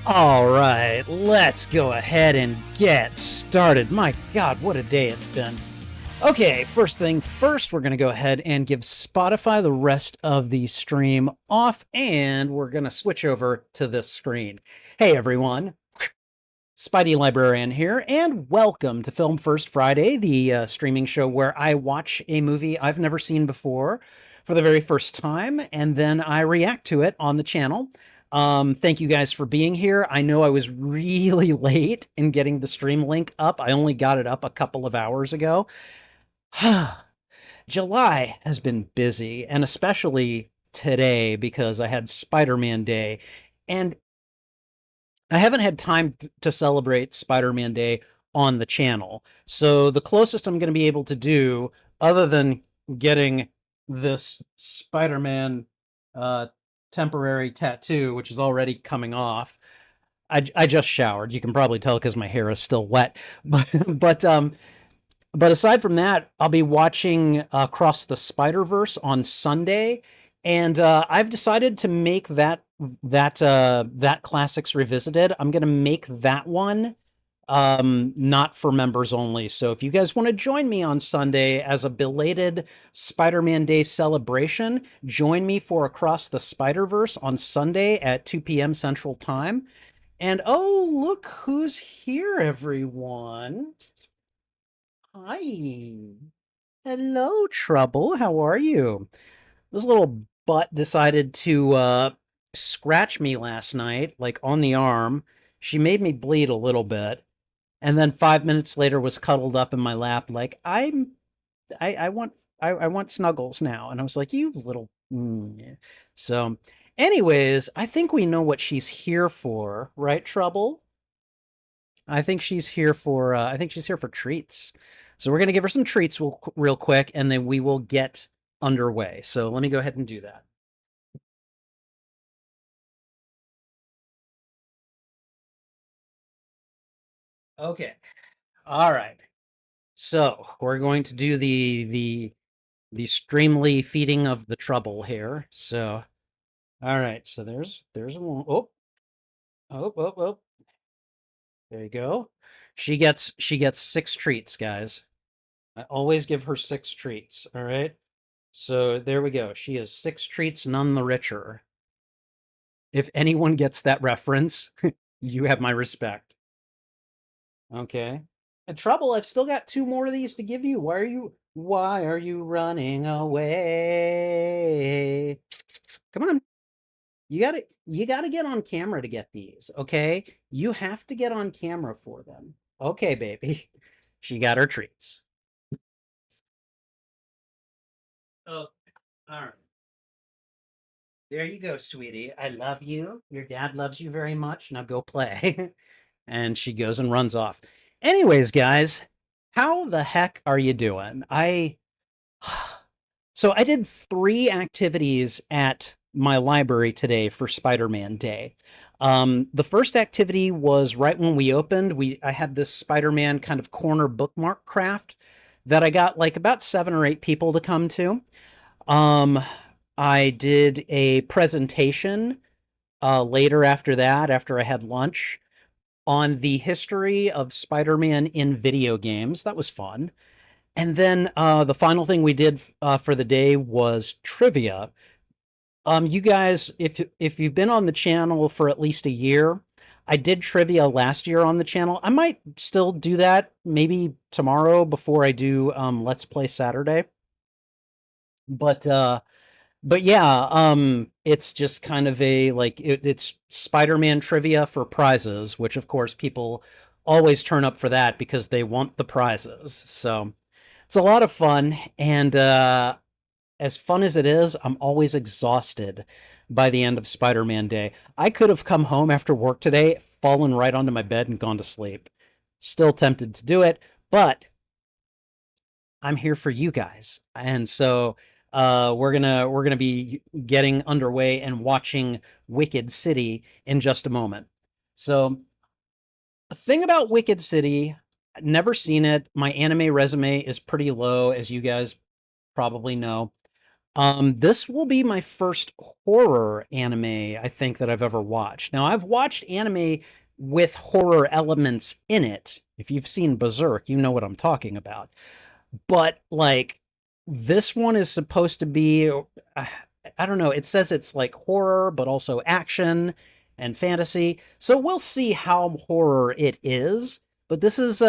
All right, let's go ahead and get started. My God, what a day it's been. Okay, first thing first, we're going to go ahead and give Spotify the rest of the stream off, and we're going to switch over to this screen. Hey, everyone. Spidey Librarian here, and welcome to Film First Friday, the streaming show where I watch a movie I've never seen before for the very first time, and then I react to it on the channel. Thank you guys for being here. I know I was really late in getting the stream link up. I only got it up a couple of hours ago. July has been busy, and especially today because I had Spider-Man Day. And I haven't had time to celebrate Spider-Man Day on the channel. So the closest I'm going to be able to do, other than getting this Spider-Man temporary tattoo, which is already coming off. I just showered. You can probably tell because my hair is still wet. But aside from that, I'll be watching Across the Spider-Verse on Sunday, and I've decided to make that Classics Revisited. I'm gonna make that one not for members only. So if you guys want to join me on Sunday as a belated Spider-Man Day celebration, join me for Across the Spider-Verse on Sunday at 2 p.m. Central Time. And oh, look who's here, everyone. Hi. Hello, Trouble. How are you? This little butt decided to scratch me last night, like on the arm. She made me bleed a little bit, and then 5 minutes later was cuddled up in my lap, like I want snuggles now. And I was like, you little. Yeah. So, anyways, I think we know what she's here for, right, Trouble? I think she's here for treats. So we're gonna give her some treats real quick, and then we will get underway. So let me go ahead and do that. Okay. All right. So we're going to do the streamly feeding of the trouble here. So all right. So there's one. Oh. There you go. She gets six treats, guys. I always give her six treats. All right. So there we go. She has six treats, none the richer. If anyone gets that reference, you have my respect. Okay. And Trouble, I've still got two more of these to give you. Why are you running away? Come on. You gotta get on camera to get these, okay? You have to get on camera for them. Okay, baby. She got her treats. Oh, all right. There you go, sweetie. I love you. Your dad loves you very much. Now go play. And she goes and runs off. Anyways, guys, how the heck are you doing? So I did three activities at my library today for Spider-Man Day. The first activity was right when we opened. I had this Spider-Man kind of corner bookmark craft that I got like about 7 or 8 people to come to. Um, I did a presentation later after that, after I had lunch, on the history of Spider-Man in video games. That was fun. And then the final thing we did for the day was trivia. You guys, if you've been on the channel for at least a year, I did trivia last year on the channel. I might still do that maybe tomorrow before I do Let's Play Saturday. But yeah, it's just kind of it's Spider-Man trivia for prizes, which of course people always turn up for that because they want the prizes. So it's a lot of fun, and as fun as it is, I'm always exhausted by the end of Spider-Man Day. I could have come home after work today, fallen right onto my bed, and gone to sleep. Still tempted to do it, but I'm here for you guys. And so we're gonna be getting underway and watching Wicked City in just a moment. So the thing about Wicked City, never seen it. My anime resume is pretty low, as you guys probably know. This will be my first horror anime, I think, that I've ever watched. Now, I've watched anime with horror elements in it. If you've seen Berserk, you know what I'm talking about. But like this one is supposed to be I don't know, it says it's like horror but also action and fantasy. So we'll see how horror it is. But this is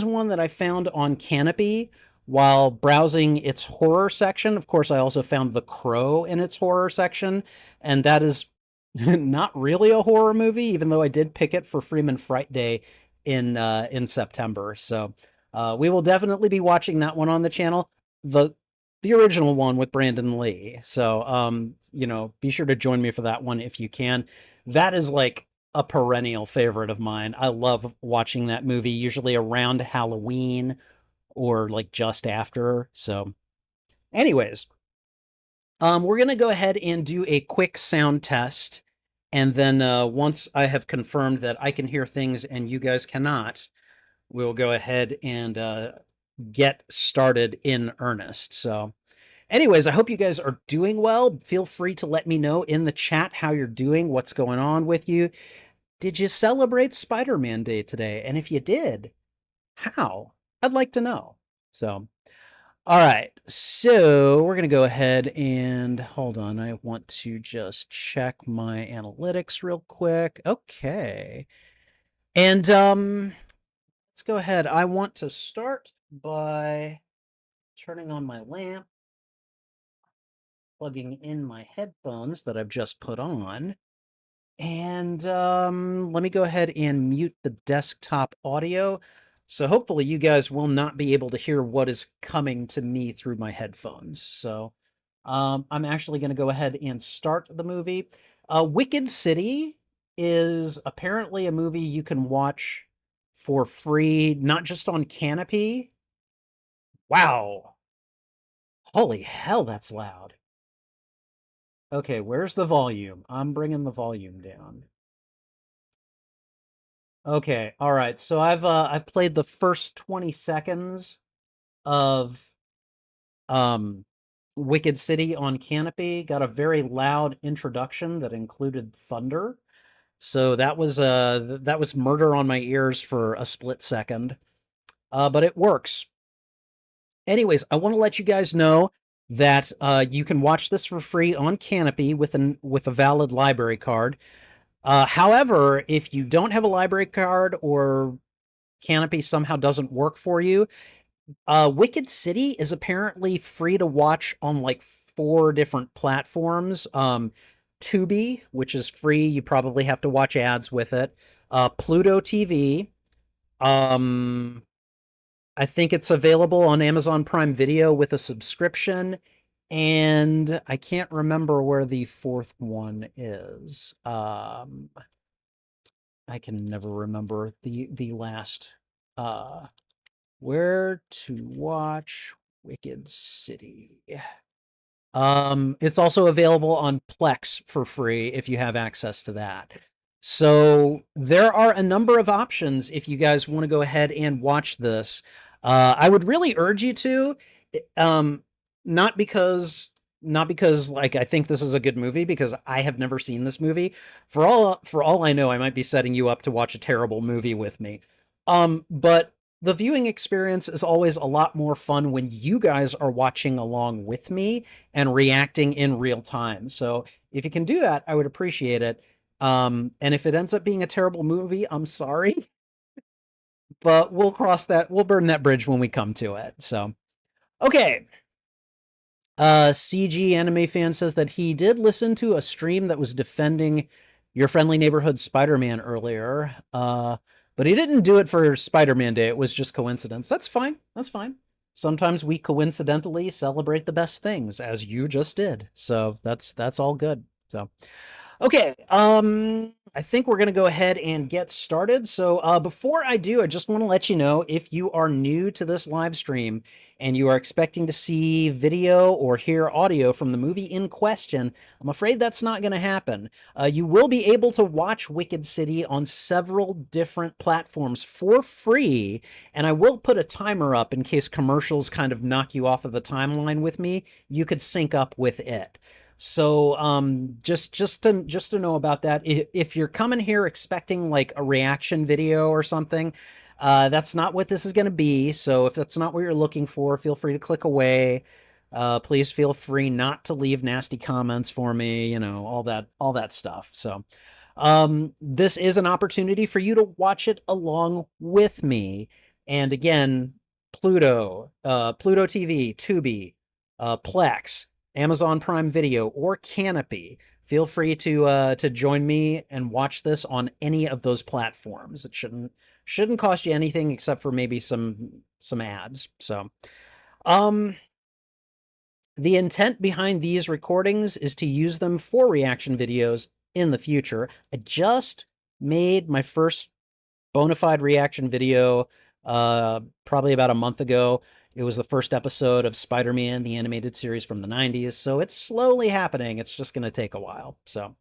one that I found on Canopy while browsing its horror section. Of course, I also found The Crow in its horror section, and that is not really a horror movie, even though I did pick it for Freeman FrightDay in September. So we will definitely be watching that one on the channel. The the original one with Brandon Lee. So you know, be sure to join me for that one if you can. That is like a perennial favorite of mine. I love watching that movie, usually around Halloween or like just after. So, anyways, we're gonna go ahead and do a quick sound test, and then once I have confirmed that I can hear things and you guys cannot, we'll go ahead and get started in earnest. So, anyways, I hope you guys are doing well. Feel free to let me know in the chat how you're doing, what's going on with you. Did you celebrate Spider-Man Day today? And if you did, how? I'd like to know. So, all right. So we're going to go ahead and hold on. I want to just check my analytics real quick. Okay. And let's go ahead. I want to start by turning on my lamp, plugging in my headphones that I've just put on. And let me go ahead and mute the desktop audio. So hopefully you guys will not be able to hear what is coming to me through my headphones. So I'm actually going to go ahead and start the movie. Wicked City is apparently a movie you can watch for free, not just on Canopy. Wow. Holy hell, that's loud. Okay, where's the volume? I'm bringing the volume down. Okay, all right. So I've played the first 20 seconds of um Wicked City on Canopy. Got a very loud introduction that included thunder. So that was murder on my ears for a split second. But it works. Anyways, I want to let you guys know that you can watch this for free on Canopy with a valid library card. However, if you don't have a library card or Canopy somehow doesn't work for you, Wicked City is apparently free to watch on like 4 different platforms. Tubi, which is free, you probably have to watch ads with it. Pluto TV. Um, I think it's available on Amazon Prime Video with a subscription. And I can't remember where the fourth one is. I can never remember the last where to watch Wicked City. It's also available on Plex for free if you have access to that. So there are a number of options if you guys want to go ahead and watch this. I would really urge you to, um, not because not because like I think this is a good movie, because I have never seen this movie. For all I know, I might be setting you up to watch a terrible movie with me. But the viewing experience is always a lot more fun when you guys are watching along with me and reacting in real time. So if you can do that, I would appreciate it. And if it ends up being a terrible movie, I'm sorry, but we'll burn that bridge when we come to it. So, okay. CG Anime Fan says that he did listen to a stream that was defending your friendly neighborhood Spider-Man earlier. But he didn't do it for Spider-Man Day. It was just coincidence. That's fine. That's fine. Sometimes we coincidentally celebrate the best things, as you just did. So that's all good. So, okay. I think we're going to go ahead and get started. So, before I do, I just want to let you know, if you are new to this live stream and you are expecting to see video or hear audio from the movie in question, I'm afraid that's not going to happen. You will be able to watch Wicked City on several different platforms for free, and I will put a timer up in case commercials kind of knock you off of the timeline with me. You could sync up with it. So just to know about that, if you're coming here expecting like a reaction video or something, that's not what this is going to be. So if that's not what you're looking for, feel free to click away. Please feel free not to leave nasty comments for me, all that stuff. So this is an opportunity for you to watch it along with me. And again, Pluto TV, Tubi, Plex, Amazon Prime Video, or Canopy. Feel free to join me and watch this on any of those platforms. It shouldn't cost you anything except for maybe some ads. So, the intent behind these recordings is to use them for reaction videos in the future. I just made my first bona fide reaction video probably about a month ago. It was the first episode of Spider-Man, the animated series from the 90s, so it's slowly happening. It's just going to take a while. So,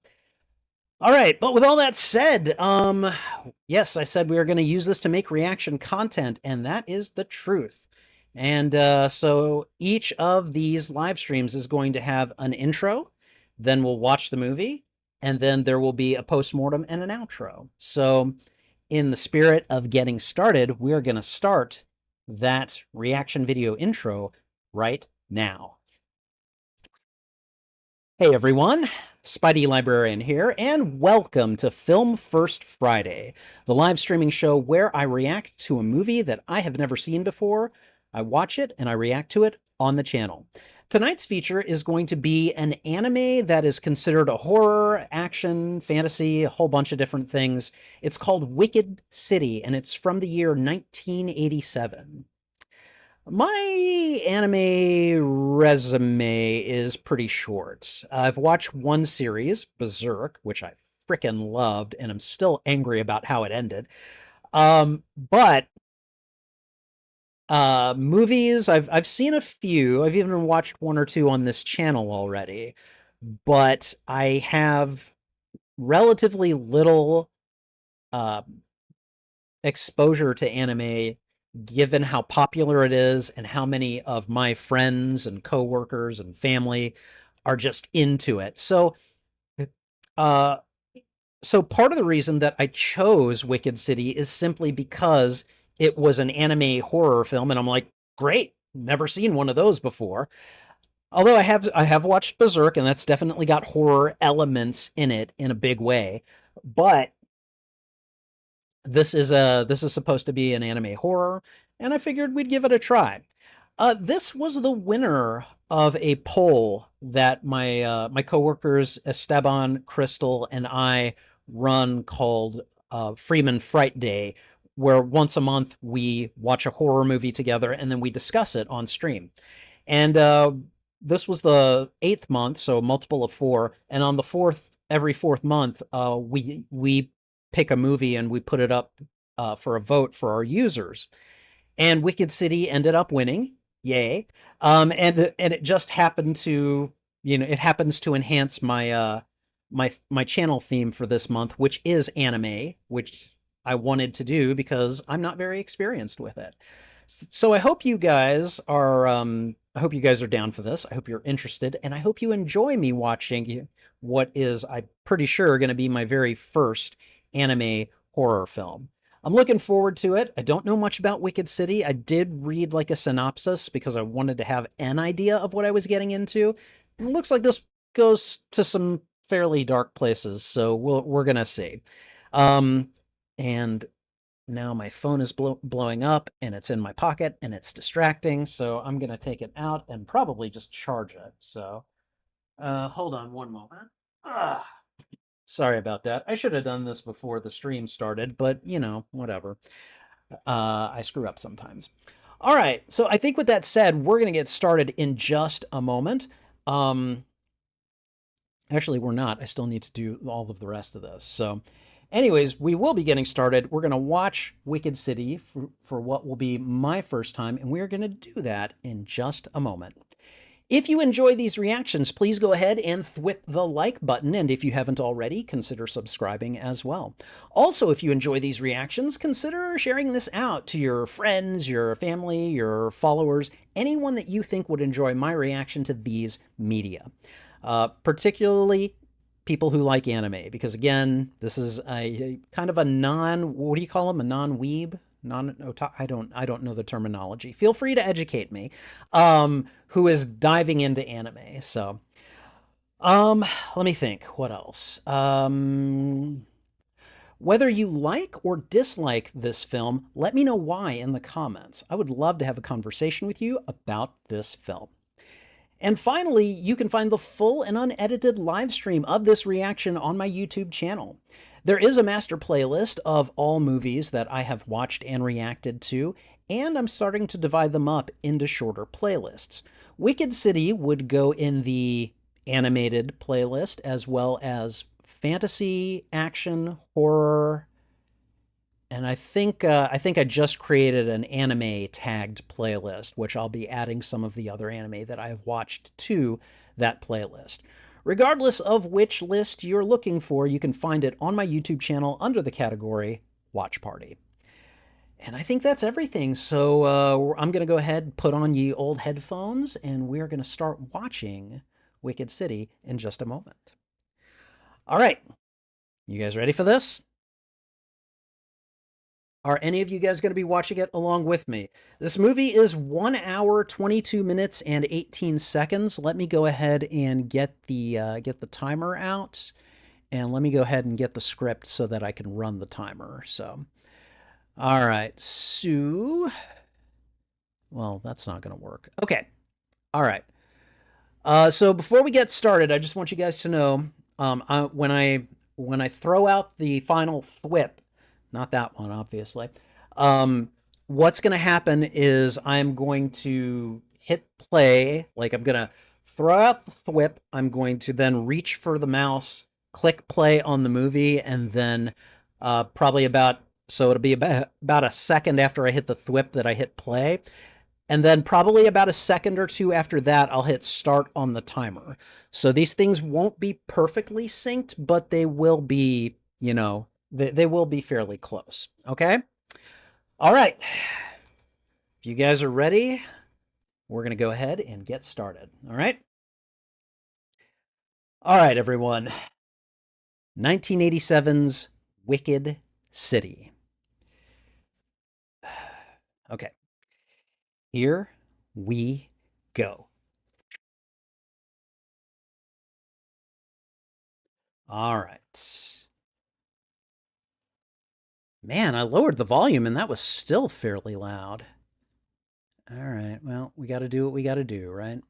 all right, but with all that said, yes, I said we were going to use this to make reaction content, and that is the truth. And so each of these live streams is going to have an intro, then we'll watch the movie, and then there will be a postmortem and an outro. So in the spirit of getting started, we're going to start that reaction video intro right now. Hey everyone, Spidey Librarian here, and welcome to Film First Friday, the live streaming show where I react to a movie that I have never seen before. I watch it and I react to it on the channel. Tonight's feature is going to be an anime that is considered a horror, action, fantasy, a whole bunch of different things. It's called Wicked City, and it's from the year 1987. My anime resume is pretty short. I've watched one series, Berserk, which I frickin' loved, and I'm still angry about how it ended. But movies, I've seen a few. I've even watched one or two on this channel already, but I have relatively little exposure to anime, given how popular it is and how many of my friends and coworkers and family are just into it. So part of the reason that I chose Wicked City is simply because it was an anime horror film, and I'm like, great, never seen one of those before. Although I have watched Berserk, and that's definitely got horror elements in it in a big way. But this is supposed to be an anime horror, and I figured we'd give it a try. This was the winner of a poll that my coworkers Esteban, Crystal, and I run called Freeman FrightDay, where once a month we watch a horror movie together and then we discuss it on stream. And this was the 8th month, so multiple of 4. And on the every fourth month, we pick a movie and we put it up for a vote for our users. And Wicked City ended up winning. Yay. And it just happened to, it happens to enhance my my channel theme for this month, which is anime, which I wanted to do because I'm not very experienced with it. So I hope you guys are down for this. I hope you're interested, and I hope you enjoy me watching what is, I'm pretty sure, going to be my very first anime horror film. I'm looking forward to it. I don't know much about Wicked City. I did read like a synopsis because I wanted to have an idea of what I was getting into. It looks like this goes to some fairly dark places, so we're gonna see. And now my phone is blowing up, and it's in my pocket, and it's distracting, so I'm gonna take it out and probably just charge it. So hold on one moment. Sorry about that. I should have done this before the stream started, but whatever. I screw up sometimes. All right, so I think with that said, we're gonna get started in just a moment. Actually, we're not. I still need to do all of the rest of this. So, anyways, we will be getting started. We're going to watch Wicked City for what will be my first time, and we're going to do that in just a moment. If you enjoy these reactions, please go ahead and thwip the like button, and if you haven't already, consider subscribing as well. Also, if you enjoy these reactions, consider sharing this out to your friends, your family, your followers, anyone that you think would enjoy my reaction to these media. Particularly people who like anime, because again, this is a kind of a what do you call them? A non-weeb? I don't know the terminology. Feel free to educate me. Who is diving into anime. So, let me think. What else? Whether you like or dislike this film, let me know why in the comments. I would love to have a conversation with you about this film. And finally, you can find the full and unedited live stream of this reaction on my YouTube channel. There is a master playlist of all movies that I have watched and reacted to, and I'm starting to divide them up into shorter playlists. Wicked City would go in the animated playlist, as well as fantasy, action, horror, and I think I just created an anime tagged playlist, which I'll be adding some of the other anime that I have watched to that playlist. Regardless of which list you're looking for, you can find it on my YouTube channel under the category Watch Party. And I think that's everything. So I'm going to go ahead and put on ye old headphones, and we're going to start watching Wicked City in just a moment. All right. You guys ready for this? Are any of you guys going to be watching it along with me? This movie is 1 hour, 22 minutes, and 18 seconds. Let me go ahead and get the timer out, and let me go ahead and get the script so that I can run the timer. So, all right, so, well, that's not going to work. Okay, all right. So before we get started, I just want you guys to know, when I throw out the final thwip, not that one, obviously. What's going to happen is I'm going to hit play. Like I'm going to throw out the thwip. I'm going to then reach for the mouse, click play on the movie, and then probably so it'll be about a second after I hit the thwip that I hit play. And then probably about a second or two after that, I'll hit start on the timer. So these things won't be perfectly synced, but they will be, they will be fairly close. Okay? All right. If you guys are ready, we're going to go ahead and get started. All right? All right, everyone. 1987's Wicked City. Okay. Here we go. All right. Man, I lowered the volume and that was still fairly loud. All right, well, we got to do what we got to do, right?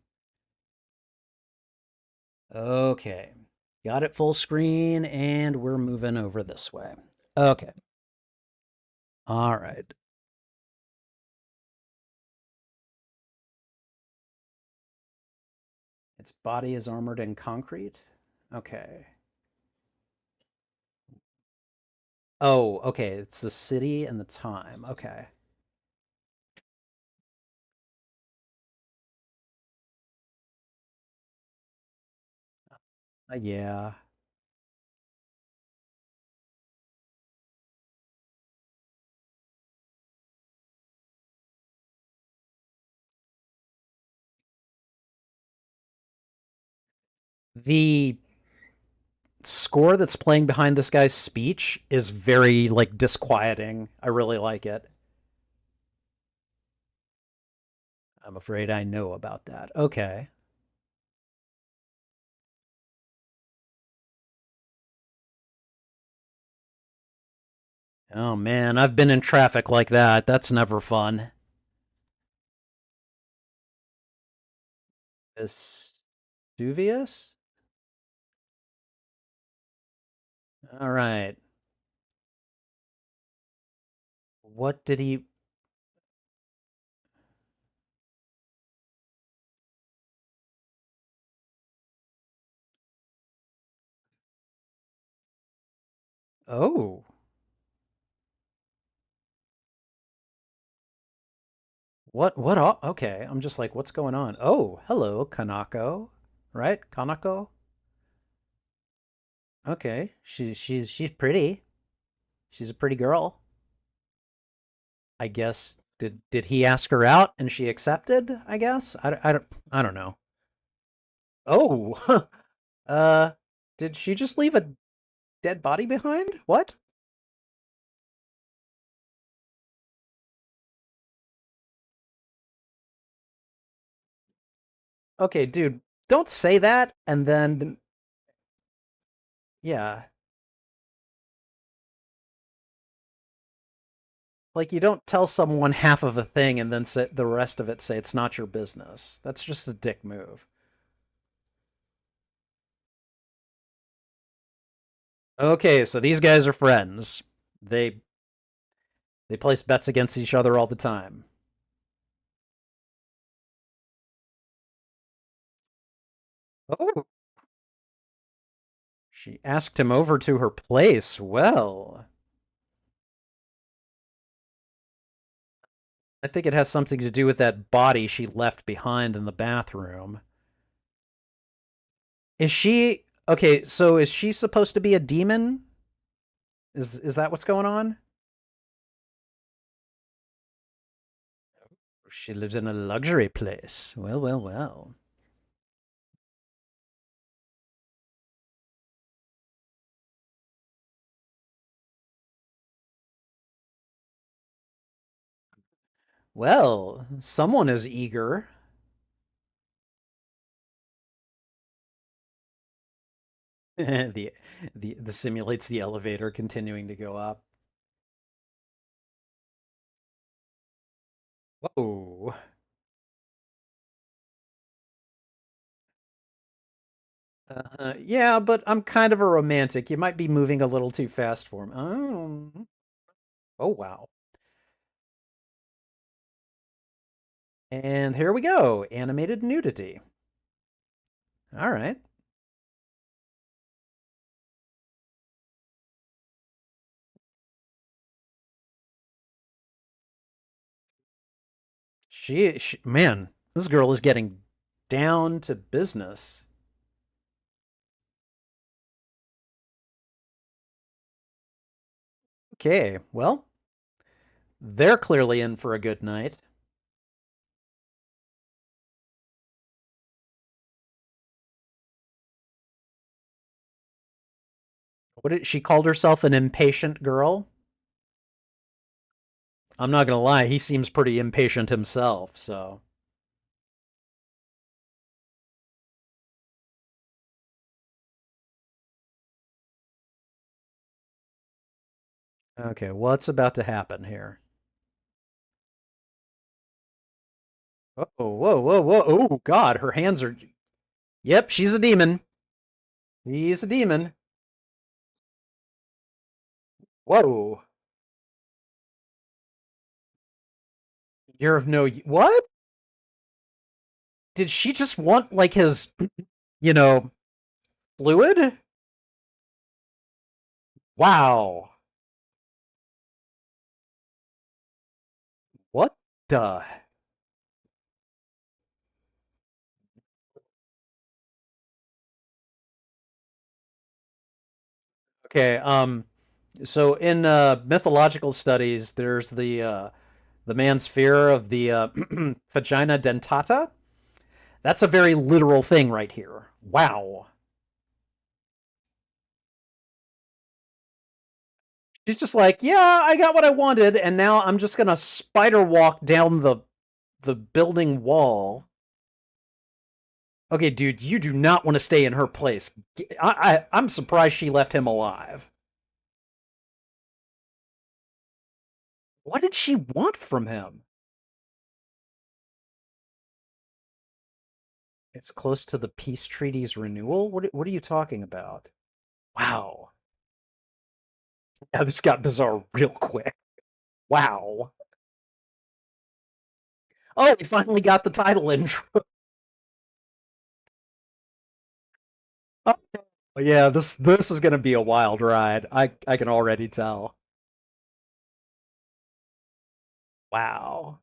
Okay, got it full screen and we're moving over this way. Okay. All right. Its body is armored in concrete. Okay. Oh, okay. It's the city and the time. Okay. Yeah. The score that's playing behind this guy's speech is very like disquieting. I really like it. I'm afraid I know about that. Okay. Oh man, I've been in traffic like that. That's never fun. Vesuvius? All right. What did he Oh, okay, I'm just like, what's going on? Oh, hello, Kanako, right? Kanako. Okay, she's pretty. She's a pretty girl. I guess did he ask her out and she accepted? I guess I don't know. Oh, uh, did she just leave a dead body behind? What? Okay, dude, don't say that and then yeah, like you don't tell someone half of a thing and then say the rest of it say it's not your business. That's just a dick move. Okay, so these guys are friends. They they place bets against each other all the time. Oh, she asked him over to her place. Well, I think it has something to do with that body she left behind in the bathroom. Is she okay? So is she supposed to be a demon? Is that what's going on? She lives in a luxury place. Well, well, well. Well, someone is eager. the the simulates the elevator continuing to go up. Whoa. Yeah, but I'm kind of a romantic. You might be moving a little too fast for me. Oh, oh wow. And here we go. Animated nudity. All right. Man, this girl is getting down to business. Okay, well, they're clearly in for a good night. She called herself an impatient girl? I'm not gonna lie, he seems pretty impatient himself, so. Okay, what's about to happen here? Oh, whoa, whoa, whoa. Oh, God, her hands are. Yep, she's a demon. He's a demon. Whoa. You're of no. What? Did she just want, like, his, you know, fluid? Wow. What the? Okay, so in mythological studies, there's the man's fear of the vagina dentata. That's a very literal thing right here. Wow. She's just like, yeah, I got what I wanted, and now I'm just gonna spider walk down the building wall. Okay, dude, you do not want to stay in her place. I'm surprised she left him alive. What did she want from him? It's close to the peace treaty's renewal. What are you talking about? Wow. Yeah, this got bizarre real quick. Wow. Oh, we finally got the title intro. But yeah, this is gonna be a wild ride. I can already tell. Wow.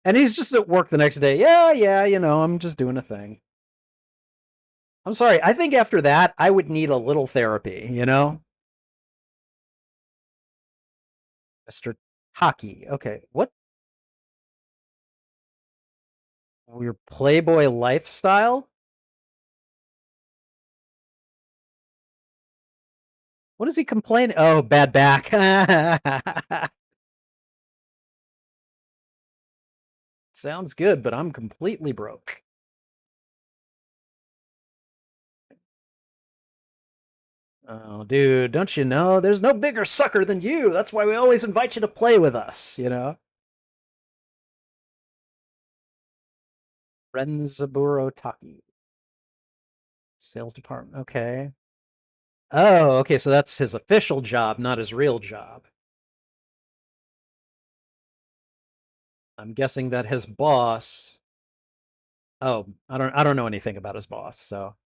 And he's just at work the next day. Yeah, yeah, I'm just doing a thing. I'm sorry. I think after that, I would need a little therapy. Mr. Hockey. Okay. What? Your Playboy lifestyle? What is he complaining? Oh, bad back. Sounds good, but I'm completely broke. Oh, dude, don't you know? There's no bigger sucker than you. That's why we always invite you to play with us. Renzaburo Taki. Sales department. Okay. Oh, okay. So that's his official job, not his real job. I'm guessing that his boss. Oh, I don't know anything about his boss, so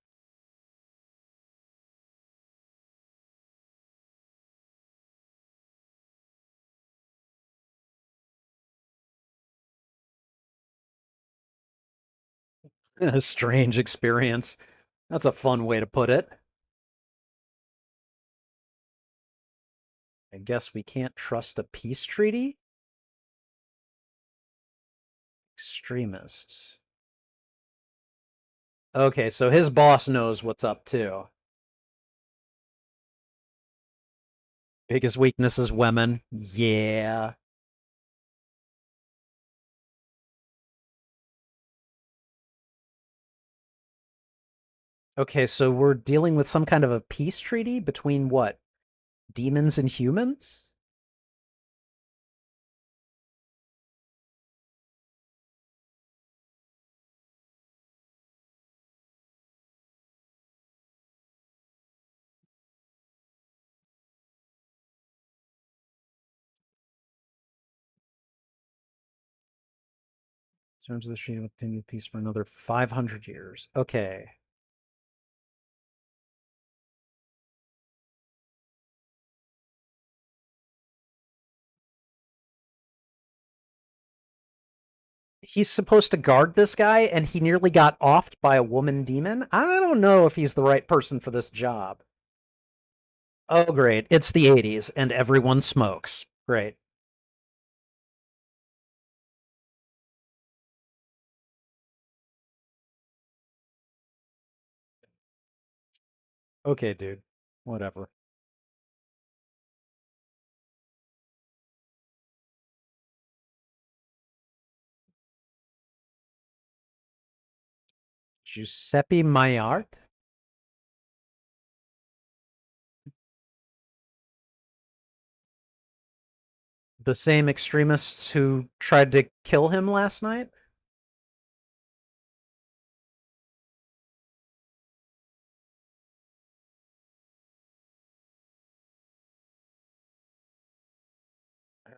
a strange experience. That's a fun way to put it. I guess we can't trust a peace treaty? Extremists. Okay, so his boss knows what's up too. Biggest weakness is women. Yeah. Okay, so we're dealing with some kind of a peace treaty between what? Demons and humans? Terms of the treaty will continue peace for another 500 years. Okay. He's supposed to guard this guy and he nearly got offed by a woman demon. I don't know if he's the right person for this job. Oh, great. It's the 80s and everyone smokes. Great. Okay, dude. Whatever. Giuseppe Maillard? The same extremists who tried to kill him last night?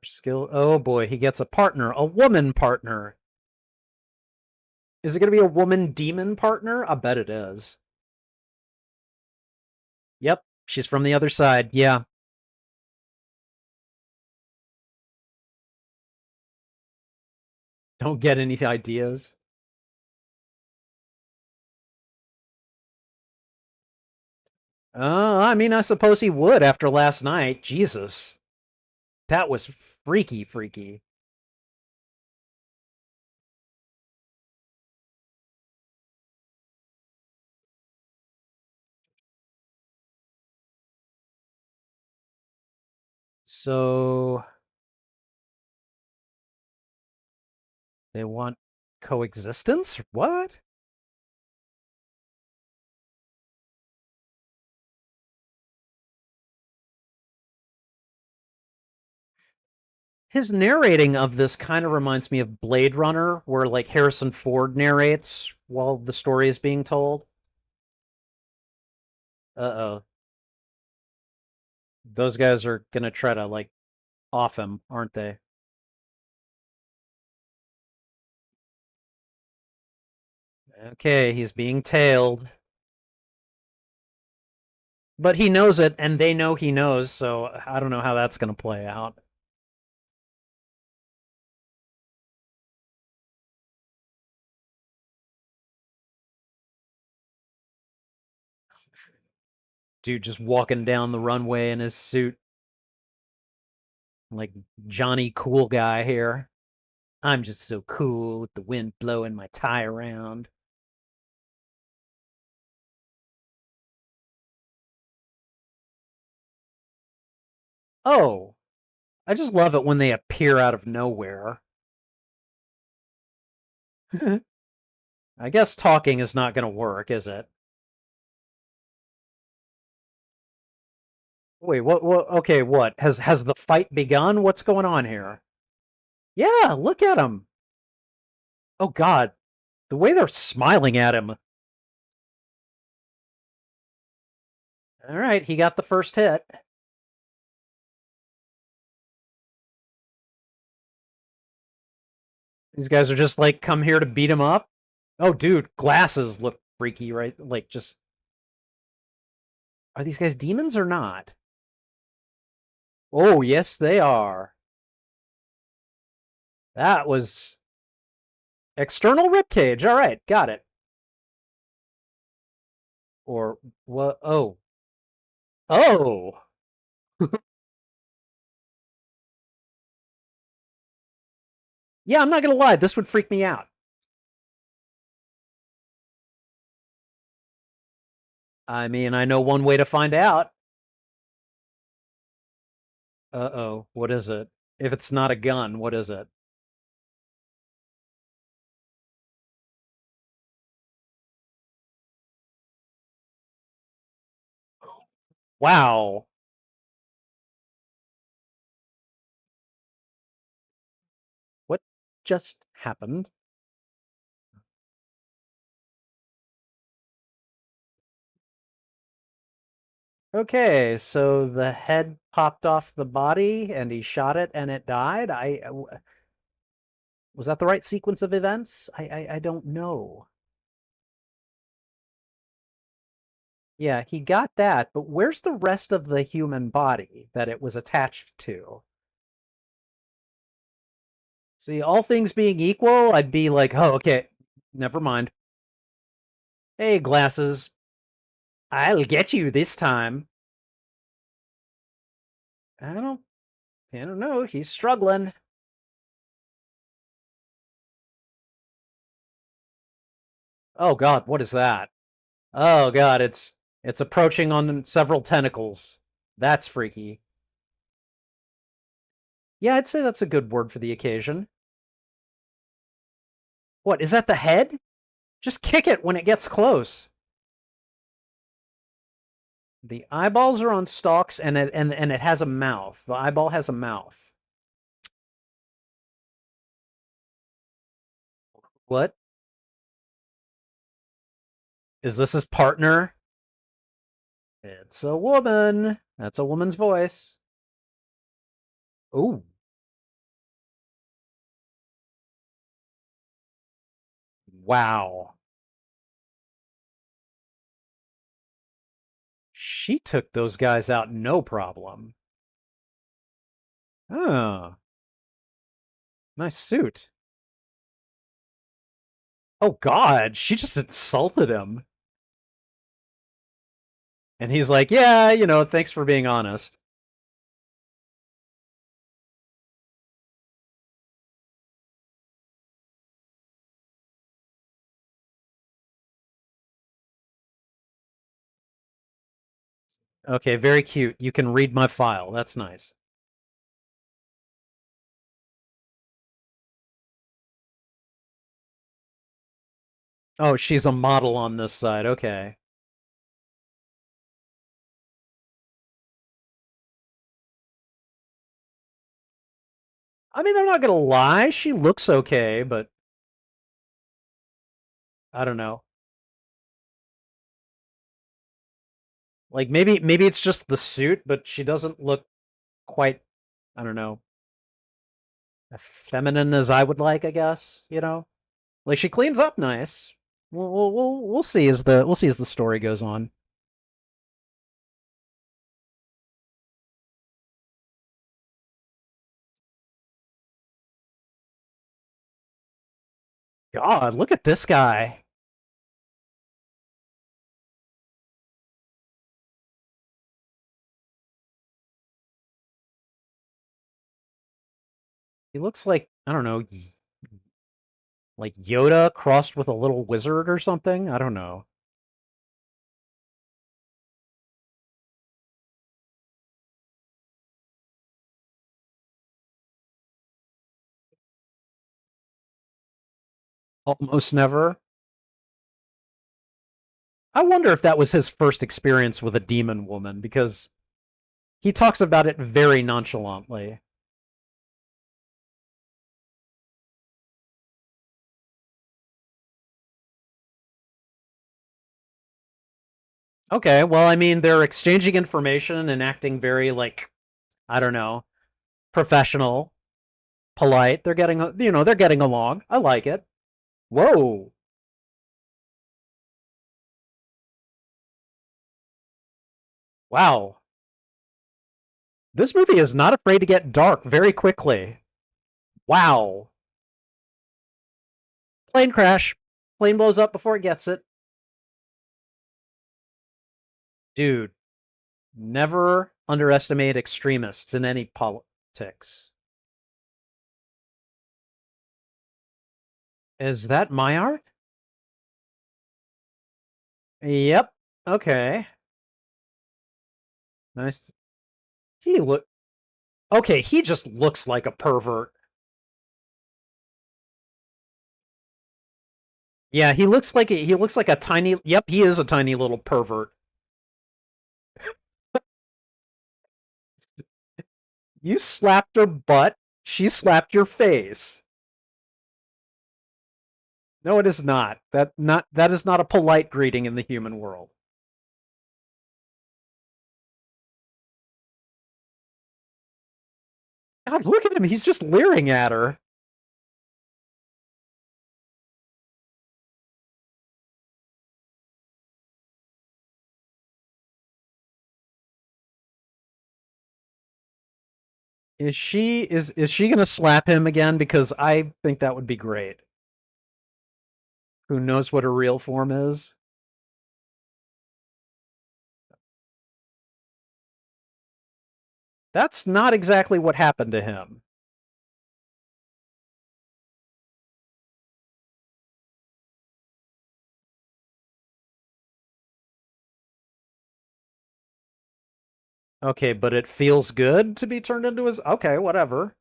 Skill. Oh boy, he gets a partner, a woman partner. Is it going to be a woman demon partner? I bet it is. Yep, she's from the other side. Yeah. Don't get any ideas. I mean, I suppose he would after last night. Jesus. That was freaky, freaky. So they want coexistence? What? His narrating of this kind of reminds me of Blade Runner, where like Harrison Ford narrates while the story is being told. Uh-oh. Those guys are gonna try to like off him, aren't they? Okay, he's being tailed. But he knows it, and they know he knows, so I don't know how that's going to play out. Dude just walking down the runway in his suit, like Johnny Cool Guy here. I'm just so cool with the wind blowing my tie around. Oh, I just love it when they appear out of nowhere. I guess talking is not going to work, is it? Wait, what? Okay, what? Has the fight begun? What's going on here? Yeah, look at him. Oh God, the way they're smiling at him. All right, he got the first hit. These guys are just like come here to beat him up. Oh, dude, glasses look freaky, right? Like, just are these guys demons or not? Oh, yes, they are. That was external rib cage. All right, got it. Or what? Oh, oh. Yeah, I'm not gonna lie. This would freak me out. I mean, I know one way to find out. Uh-oh, what is it? If it's not a gun, what is it? Wow. What just happened? Okay, so the head popped off the body and he shot it and it died. Was that the right sequence of events? I don't know. Yeah, he got that, but where's the rest of the human body that it was attached to? See, all things being equal, I'd be like, oh, okay, never mind. Hey, glasses, I'll get you this time. I don't, I don't know. He's struggling. Oh God, what is that? Oh God, it's approaching on several tentacles. That's freaky. Yeah, I'd say that's a good word for the occasion. What, is that the head? Just kick it when it gets close. The eyeballs are on stalks and it has a mouth. The eyeball has a mouth. What? Is this his partner? It's a woman. That's a woman's voice. Ooh. Wow. She took those guys out no problem. Oh, nice suit. Oh God, she just insulted him. And he's like, yeah, thanks for being honest. Okay, very cute. You can read my file. That's nice. Oh, she's a model on this side. Okay. I mean, I'm not gonna lie, she looks okay, but I don't know. Like maybe it's just the suit, but she doesn't look quite, I don't know, feminine as I would like, I guess. Like she cleans up nice. We'll see as the story goes on. God, look at this guy. He looks like, I don't know, like Yoda crossed with a little wizard or something. I don't know. Almost never. I wonder if that was his first experience with a demon woman because he talks about it very nonchalantly. Okay, well, I mean, they're exchanging information and acting very, like, I don't know, professional, polite. They're getting, they're getting along. I like it. Whoa. Wow. This movie is not afraid to get dark very quickly. Wow. Plane crash. Plane blows up before it gets it. Dude, never underestimate extremists in any politics. Is that my art? Yep. Okay. Nice. He look Okay, he just looks like a pervert. Yeah, he looks like a tiny Yep, he is a tiny little pervert. You slapped her butt, she slapped your face. No, it is not. That is not a polite greeting in the human world. God, look at him. He's just leering at her. Is she gonna slap him again? Because I think that would be great. Who knows what her real form is? That's not exactly what happened to him. Okay, but it feels good to be turned into his. Okay, whatever.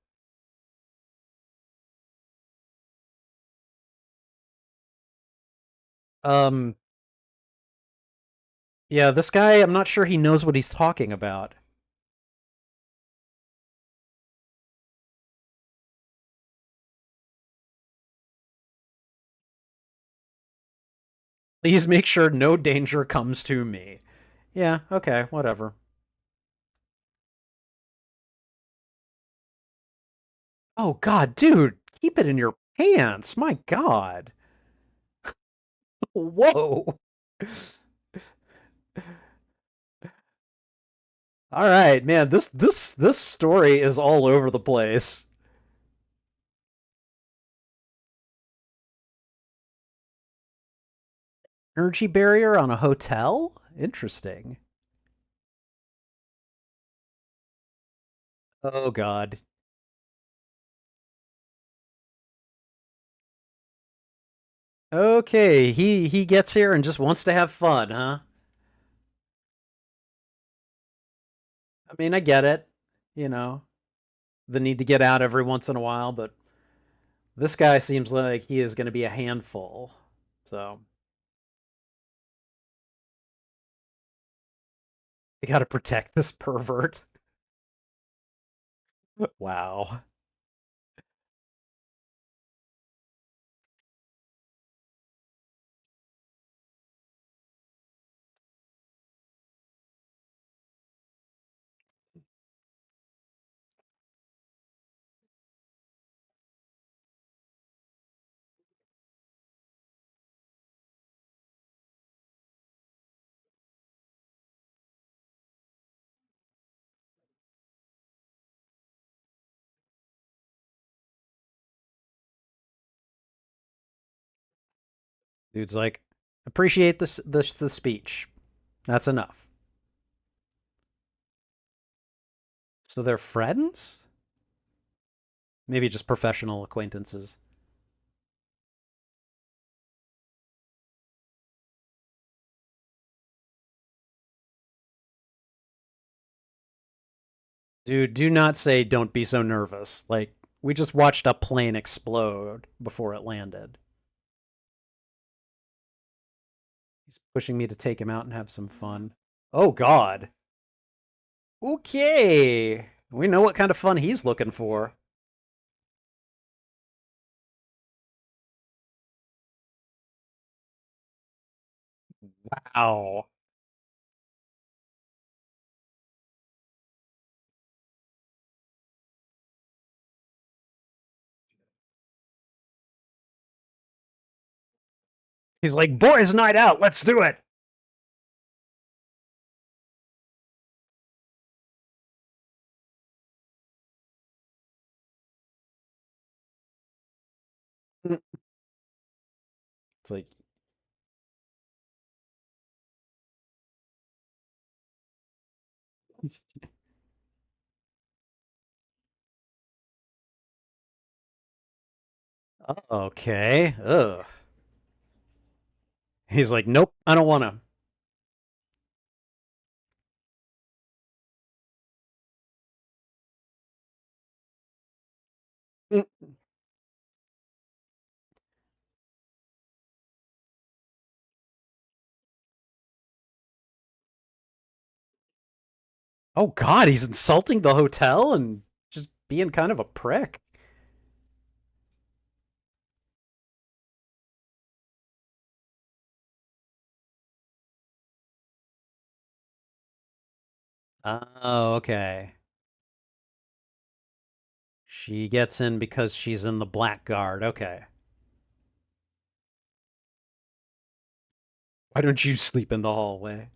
Um, yeah, this guy, I'm not sure he knows what he's talking about. Please make sure no danger comes to me. Yeah, okay, whatever. Oh God, dude, keep it in your pants. My God. Whoa. All right, man. This story is all over the place. Energy barrier on a hotel? Interesting. Oh God. Okay, he gets here and just wants to have fun, huh? I mean, I get it. You know, the need to get out every once in a while, but this guy seems like he is going to be a handful. So, you got to protect this pervert. Wow. Dude's like, appreciate the speech. That's enough. So they're friends? Maybe just professional acquaintances. Dude, do not say don't be so nervous. Like, we just watched a plane explode before it landed. He's pushing me to take him out and have some fun. Oh, God. Okay. We know what kind of fun he's looking for. Wow. He's like, boys' night out. Let's do it. It's like, okay. Ugh. He's like, nope, I don't want to. Oh, God, he's insulting the hotel and just being kind of a prick. Oh, okay. She gets in because she's in the blackguard. Okay. Why don't you sleep in the hallway?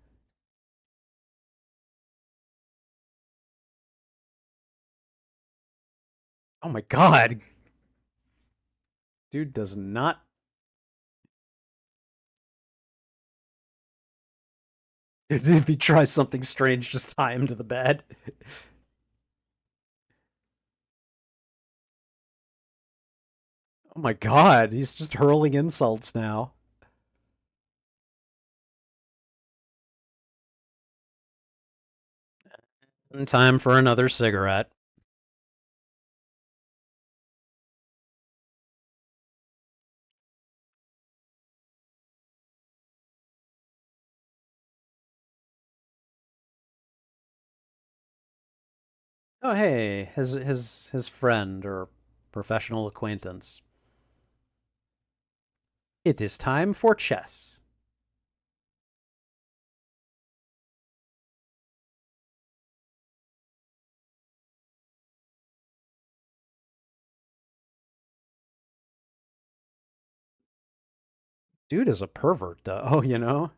Oh my God. Dude does not. If he tries something strange, just tie him to the bed. Oh my God. He's just hurling insults now. And time for another cigarette. Oh, hey, his friend or professional acquaintance. It is time for chess. Dude is a pervert, though. Oh, you know?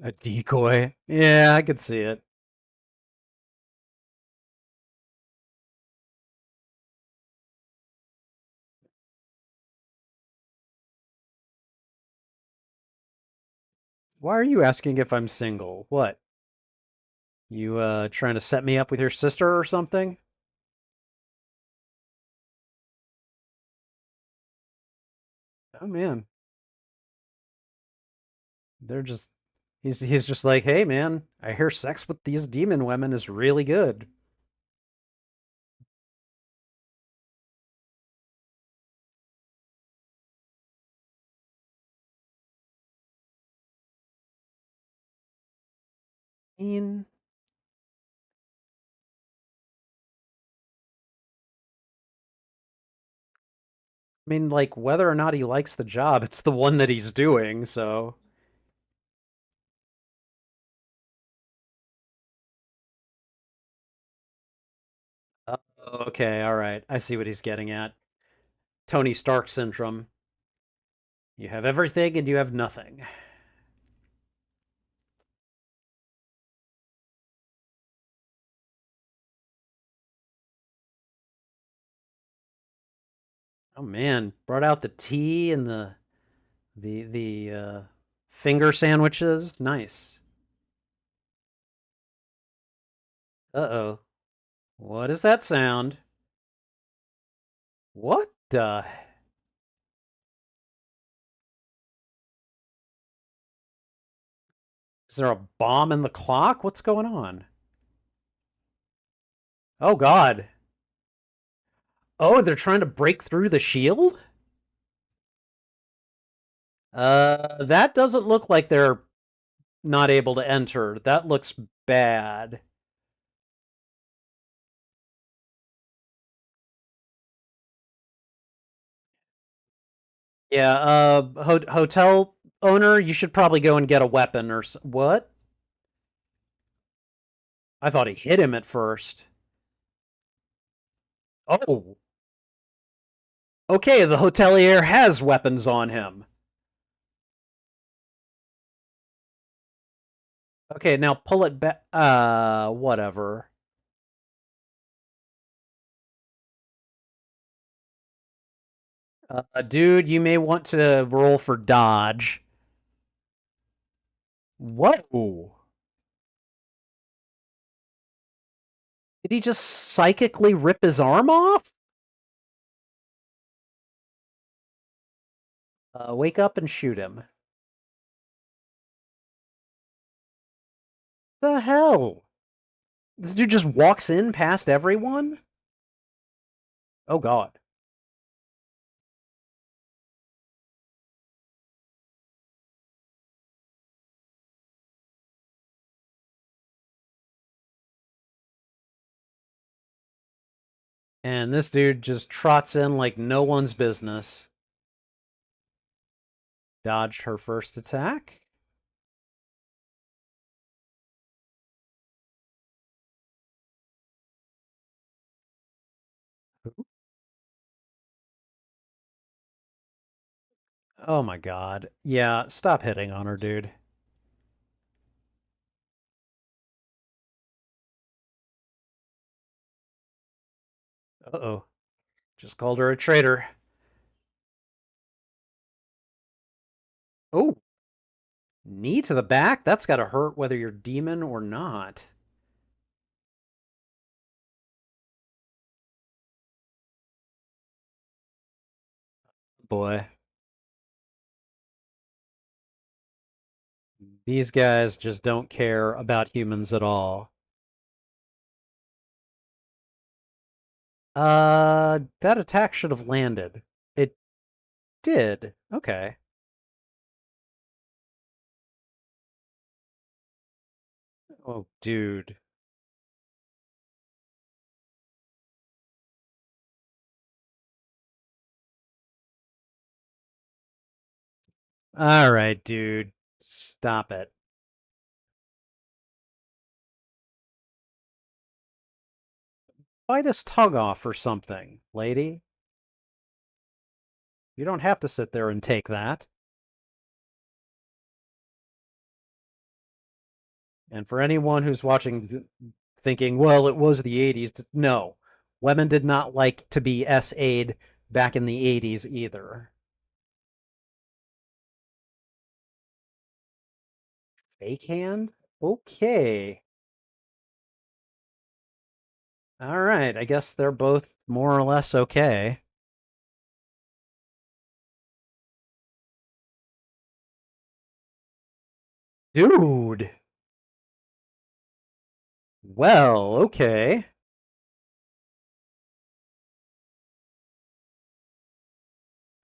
A decoy. Yeah, I could see it. Why are you asking if I'm single? What? You trying to set me up with your sister or something? Oh man. They're just he's just like, "Hey man, I hear sex with these demon women is really good." I mean, like whether or not he likes the job, it's the one that he's doing, so uh, okay, all right. I see what he's getting at. Tony Stark syndrome. You have everything and you have nothing. Oh man, brought out the tea and the finger sandwiches. Nice. Uh-oh. What is that sound? What the? Is there a bomb in the clock? What's going on? Oh God. Oh, they're trying to break through the shield? That doesn't look like they're not able to enter. That looks bad. Yeah, hotel owner, you should probably go and get a weapon or what? I thought he hit him at first. Oh, okay, the hotelier has weapons on him. Okay, now pull it back. Whatever. Dude, you may want to roll for dodge. Whoa. Did he just psychically rip his arm off? Wake up and shoot him. The hell? This dude just walks in past everyone? Oh god. And this dude just trots in like no one's business. Dodged her first attack. Oh my god. Yeah, stop hitting on her, dude. Uh-oh. Just called her a traitor. Oh, knee to the back? That's gotta hurt whether you're demon or not. Boy. These guys just don't care about humans at all. That attack should have landed. It did. Okay. Oh, dude. All right, dude. Stop it. Fight us tug off or something, lady. You don't have to sit there and take that. And for anyone who's watching thinking, well, it was the 80s, no. Women did not like to be SA'd back in the 80s either. Fake hand? Okay. All right. I guess they're both more or less okay. Dude. Well, okay.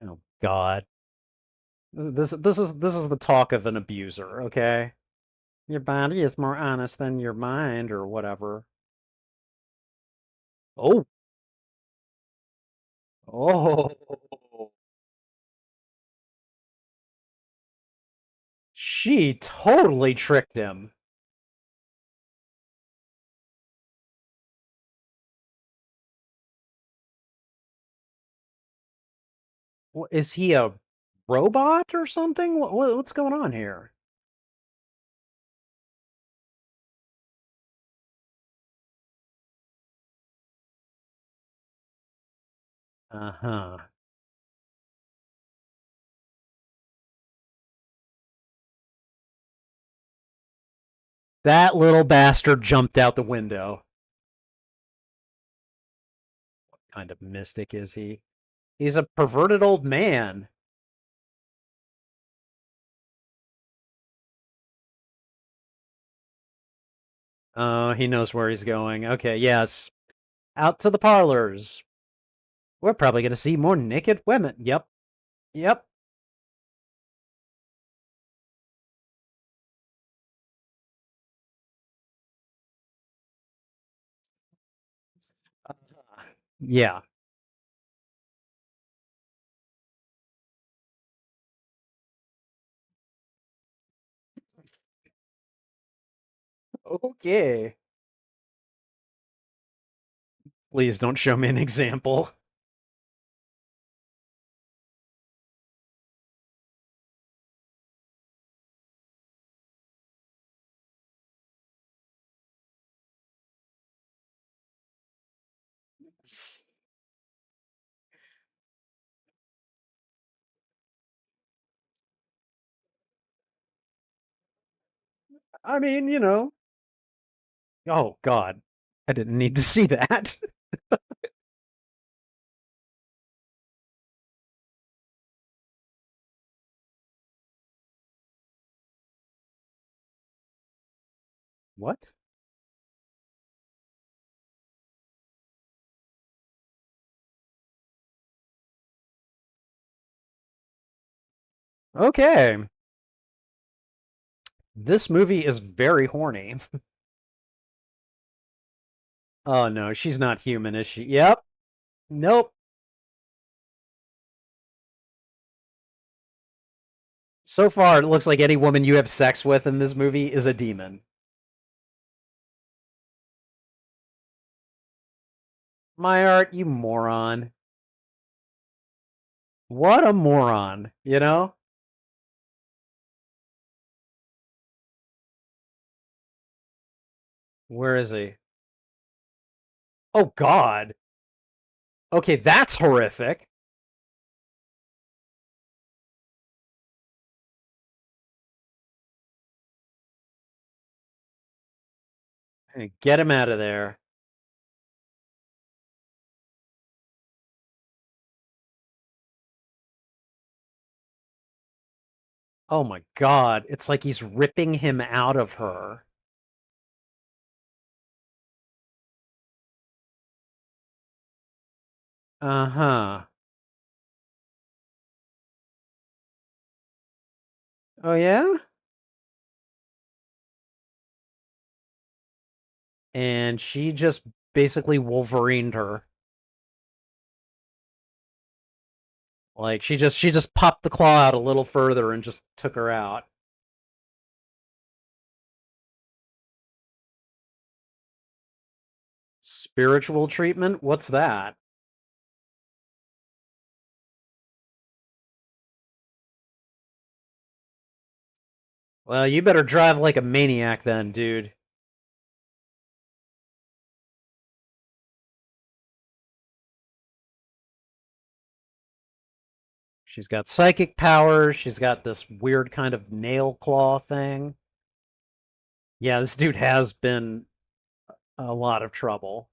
Oh God. This is the talk of an abuser, okay? Your body is more honest than your mind or whatever. Oh. Oh. She totally tricked him. Is he a robot or something? What's going on here? Uh-huh. That little bastard jumped out the window. What kind of mystic is he? He's a perverted old man. Oh, he knows where he's going. Okay, yes. Out to the parlors. We're probably going to see more naked women. Yep. Yep. Yeah. Okay. Please don't show me an example. I mean, oh, God. I didn't need to see that. What? Okay. This movie is very horny. Oh, no. She's not human, is she? Yep. Nope. So far, it looks like any woman you have sex with in this movie is a demon. My art, you moron. What a moron, you know? Where is he? Oh, God. Okay, that's horrific. Hey, get him out of there. Oh my God. It's like he's ripping him out of her. Uh huh. Oh, yeah? And she just basically Wolverined her. Like she just popped the claw out a little further and just took her out. Spiritual treatment? What's that? Well, you better drive like a maniac then, dude. She's got psychic powers. She's got this weird kind of nail claw thing. Yeah, this dude has been a lot of trouble.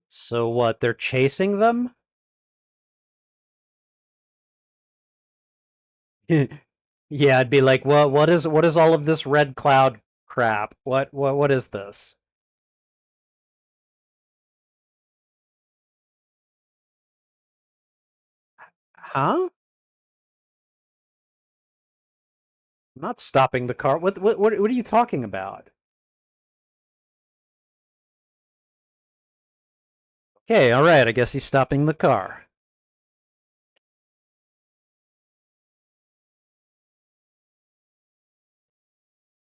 So what? They're chasing them? Yeah, I'd be like, what is all of this red cloud crap? What is this? Huh? I'm not stopping the car. What are you talking about? Okay, all right. I guess he's stopping the car.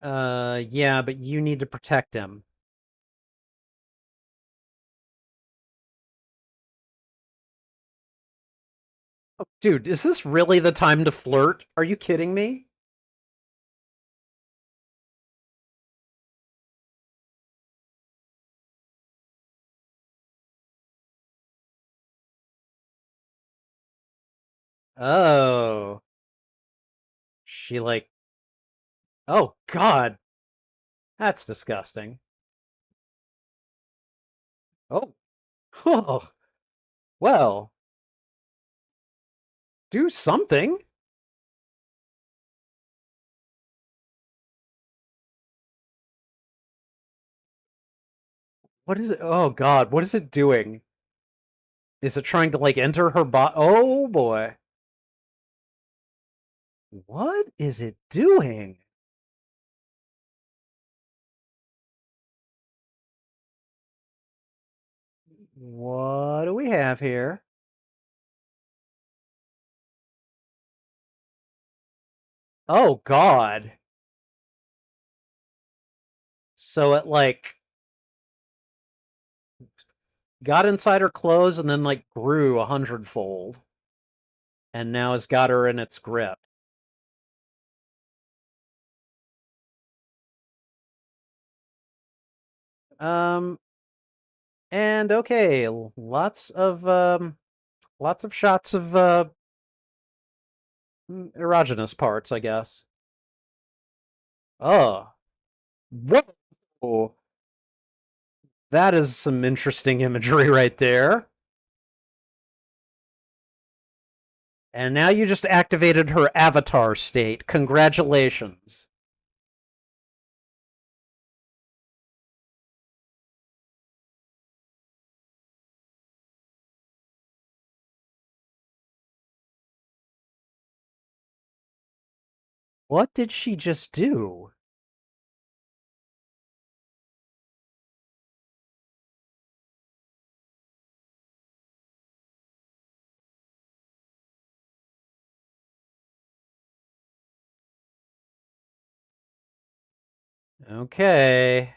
Yeah, but you need to protect him. Oh, dude, is this really the time to flirt? Are you kidding me? Oh, she like, oh God, that's disgusting. Oh, oh, well, do something. What is it? Oh God, what is it doing? Is it trying to like enter her body? Oh boy. What is it doing? What do we have here? Oh God. So it like got inside her clothes and then like grew 100-fold and now has got her in its grip. Um and okay, lots of shots of erogenous parts, I guess. Oh. Whoa. That is some interesting imagery right there. And now you just activated her avatar state. Congratulations. What did she just do? Okay.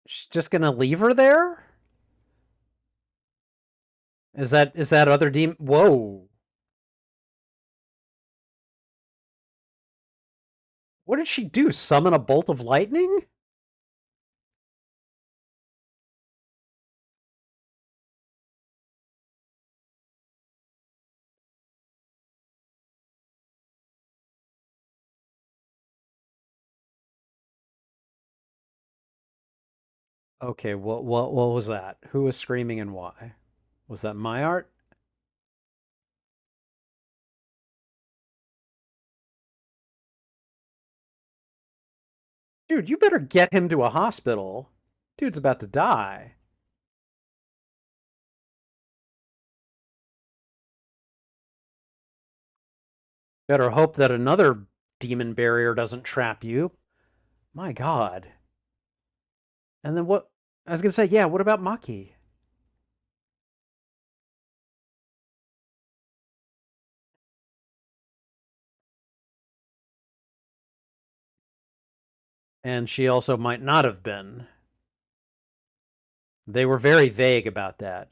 She's just gonna leave her there? Is that other demon? Whoa. What did she do? Summon a bolt of lightning? Okay, what was that? Who was screaming and why? Was that my art? Dude, you better get him to a hospital. Dude's about to die. Better hope that another demon barrier doesn't trap you. My God. And then what? I was gonna say, yeah, what about Maki? And she also might not have been. They were very vague about that.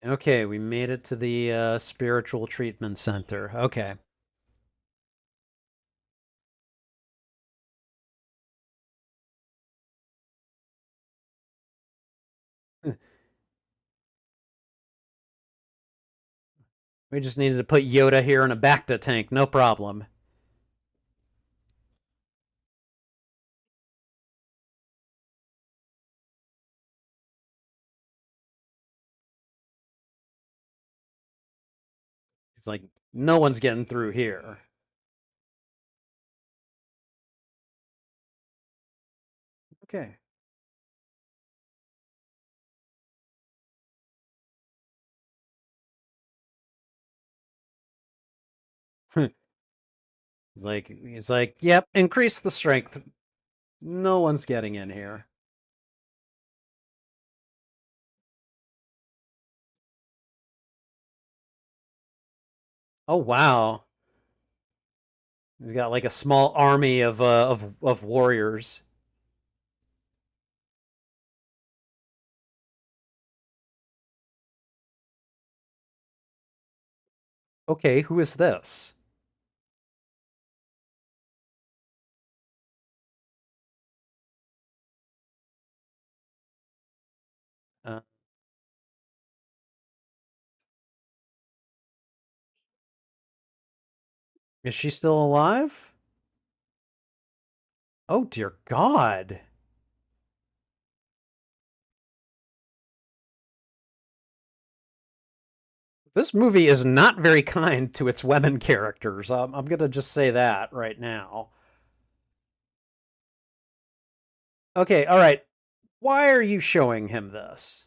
Okay, we made it to the spiritual treatment center. Okay. We just needed to put Yoda here in a Bacta tank, no problem. He's like, no one's getting through here. Okay. he's like, yep, increase the strength. No one's getting in here. Oh wow. He's got like a small army of warriors. Okay, who is this? Uh, is she still alive? Oh dear God. This movie is not very kind to its women characters. I'm gonna just say that right now. Okay, all right. Why are you showing him this?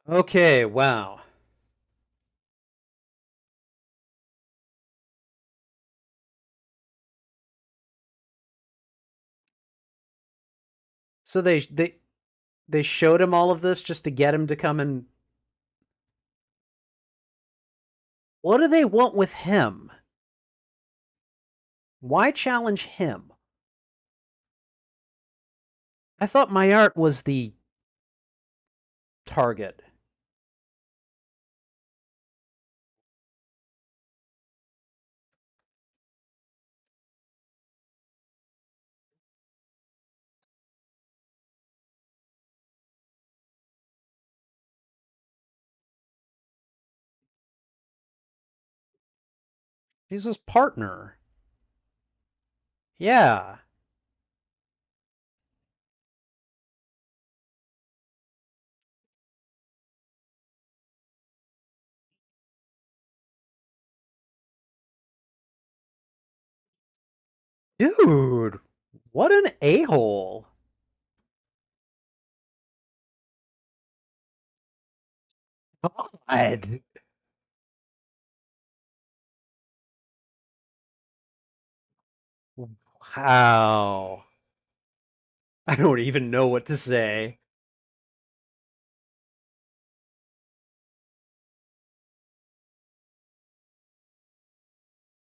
Okay, wow. So they showed him all of this just to get him to come and what do they want with him? Why challenge him? I thought my art was the target. He's his partner. Yeah. Dude, what an a-hole. God. Wow. I don't even know what to say.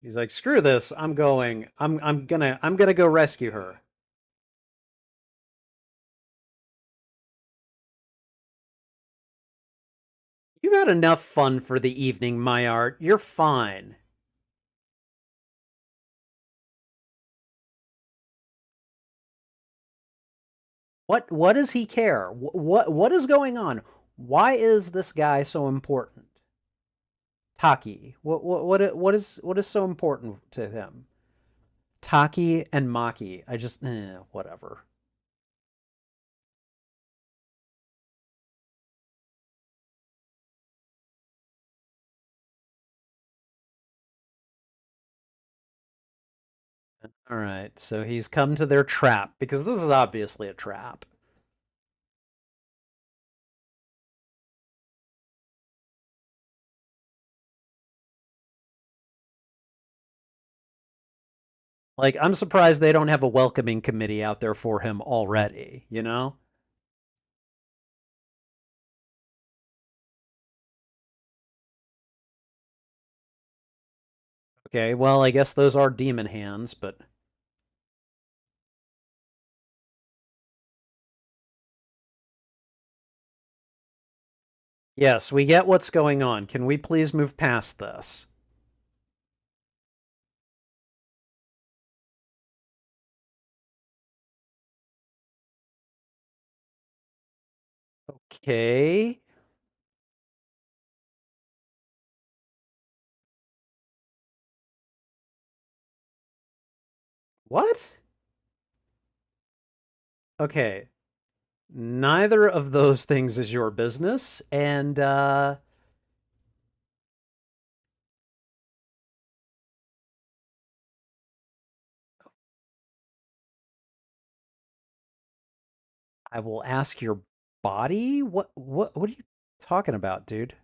He's like, screw this. I'm going. I'm gonna go rescue her. You've had enough fun for the evening, my art. You're fine. What does he care? What is going on? Why is this guy so important? Taki. What is so important to him? Taki and Maki. I just whatever. All right. So he's come to their trap because this is obviously a trap. Like I'm surprised they don't have a welcoming committee out there for him already, you know? Okay, well, I guess those are demon hands, but yes, we get what's going on. Can we please move past this? Okay. What? Okay. Neither of those things is your business, and I will ask your body? What are you talking about, dude?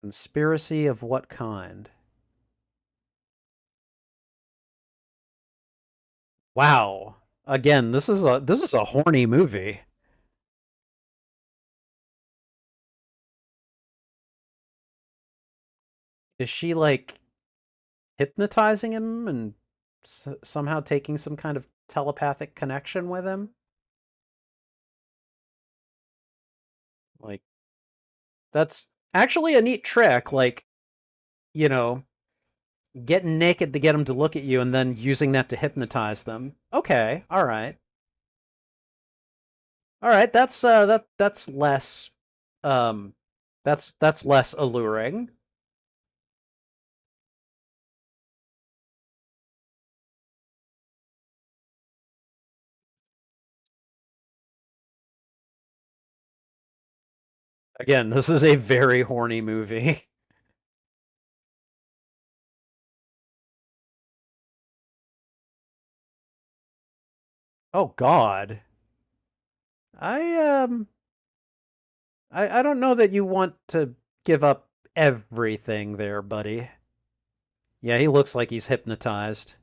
Conspiracy of what kind? Wow. Again, this is a horny movie. Is she like hypnotizing him and somehow taking some kind of telepathic connection with him? Like that's actually a neat trick, like, you know, getting naked to get them to look at you and then using that to hypnotize them. Okay, all right. All right, that's less um that's less alluring. Again, this is a very horny movie. Oh God. I I don't know that you want to give up everything there, buddy. Yeah, he looks like he's hypnotized.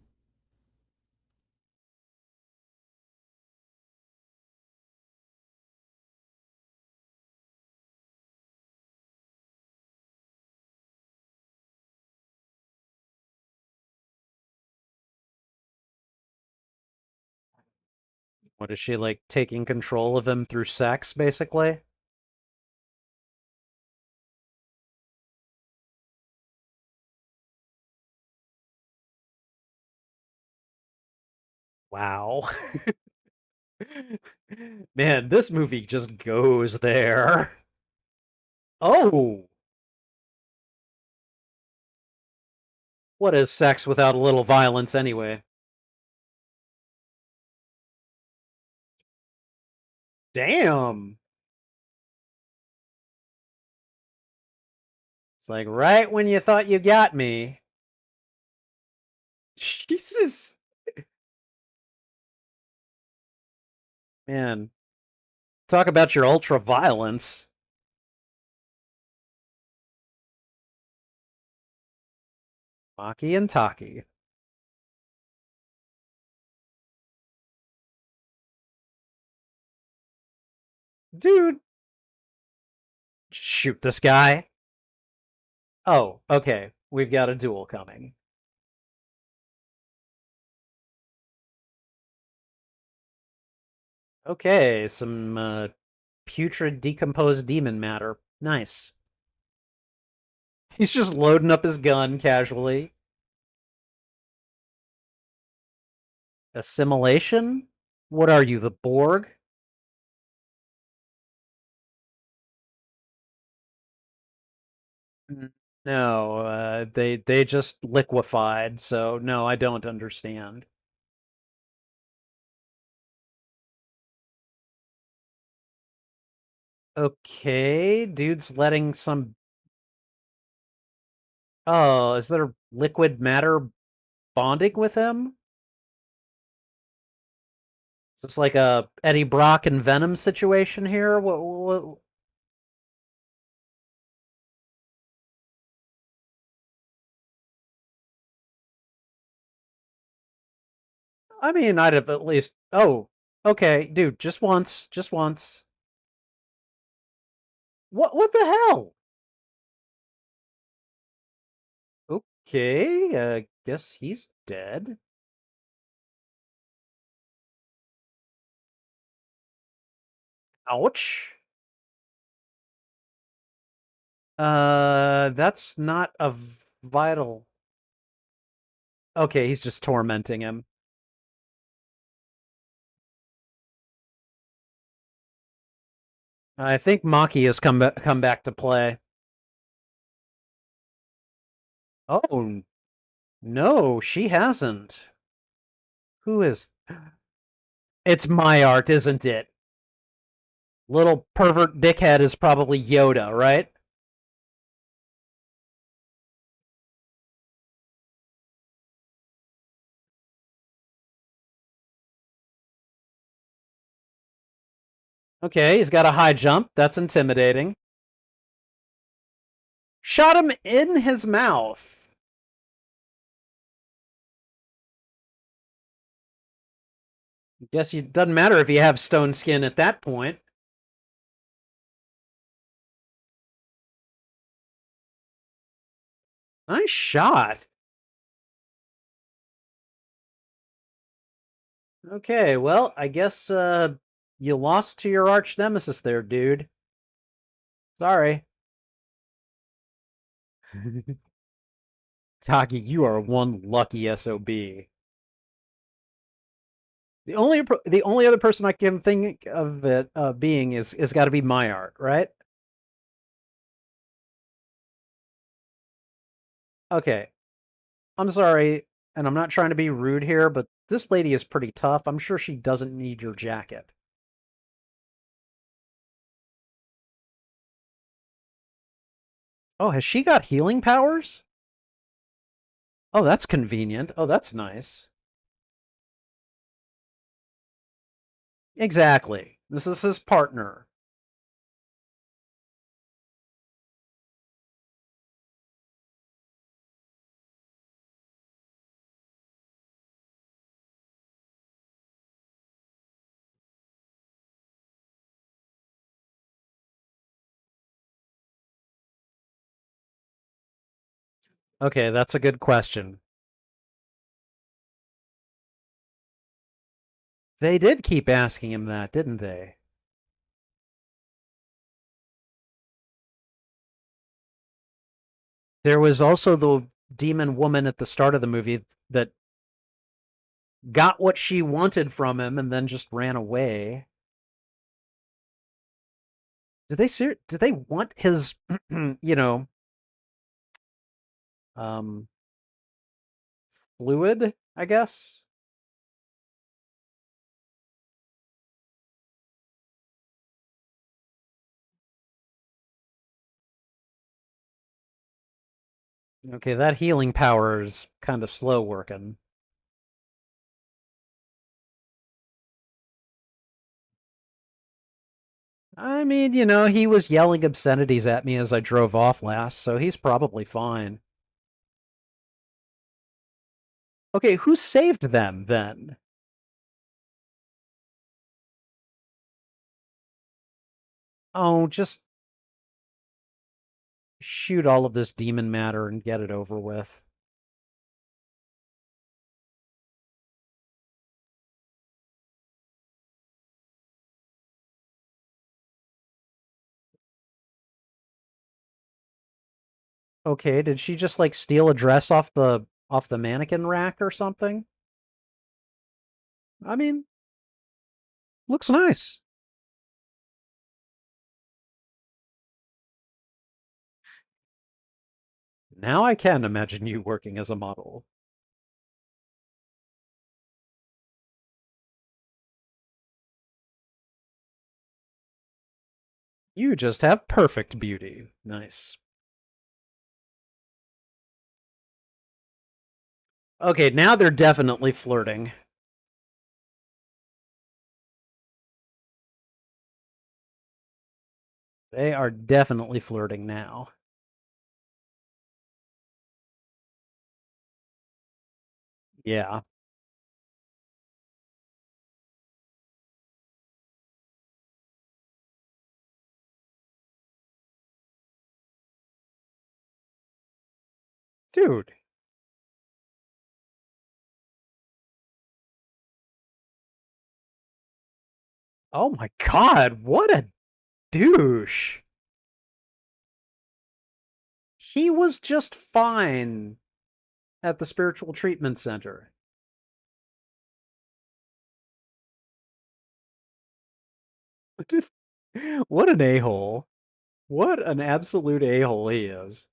What is she like taking control of him through sex, basically? Wow. Man, this movie just goes there. Oh, what is sex without a little violence anyway? Damn. It's like right when you thought you got me. Jesus. Man, talk about your ultra violence. Maki and Taki. Dude, shoot this guy. Oh, okay. We've got a duel coming. Okay, some putrid decomposed demon matter. Nice. He's just loading up his gun casually. Assimilation? What are you, the Borg? No, they just liquefied, so no, I don't understand. Okay, dude's letting some. Oh, is there liquid matter bonding with him? Is this like a Eddie Brock and Venom situation here? What? I mean, I'd have at least. Oh, okay, dude, just once, just once. What the hell? Okay, guess he's dead. Ouch. That's not a vital. Okay, he's just tormenting him. I think Maki has come back to play. Oh no, she hasn't. Who is? It's my art, isn't it? Little pervert dickhead is probably Yoda, right? Okay, he's got a high jump. That's intimidating. Shot him in his mouth. Guess it doesn't matter if you have stone skin at that point. Nice shot. Okay, well, I guess you lost to your arch nemesis there, dude. Sorry. Taki, you are one lucky SOB. The only other person I can think of it being is got to be my art, right? Okay, I'm sorry, and I'm not trying to be rude here, but this lady is pretty tough. I'm sure she doesn't need your jacket. Oh, has she got healing powers? Oh, that's convenient. Oh, that's nice. Exactly. This is his partner. Okay, that's a good question. They did keep asking him that, didn't they? There was also the demon woman at the start of the movie that got what she wanted from him and then just ran away. Did they want his you know, um fluid, I guess? Okay, that healing power is kind of slow working. I mean, he was yelling obscenities at me as I drove off last, so he's probably fine. Okay, who saved them then? Oh, just shoot all of this demon matter and get it over with. Okay, did she just like steal a dress off the mannequin rack or something? I mean, looks nice. Now I can imagine you working as a model. You just have perfect beauty. Nice. Okay, now they're definitely flirting. They are definitely flirting now. Yeah. Dude. Oh my god, what a douche. He was just fine at the spiritual treatment center. What an a-hole. What an absolute a-hole he is.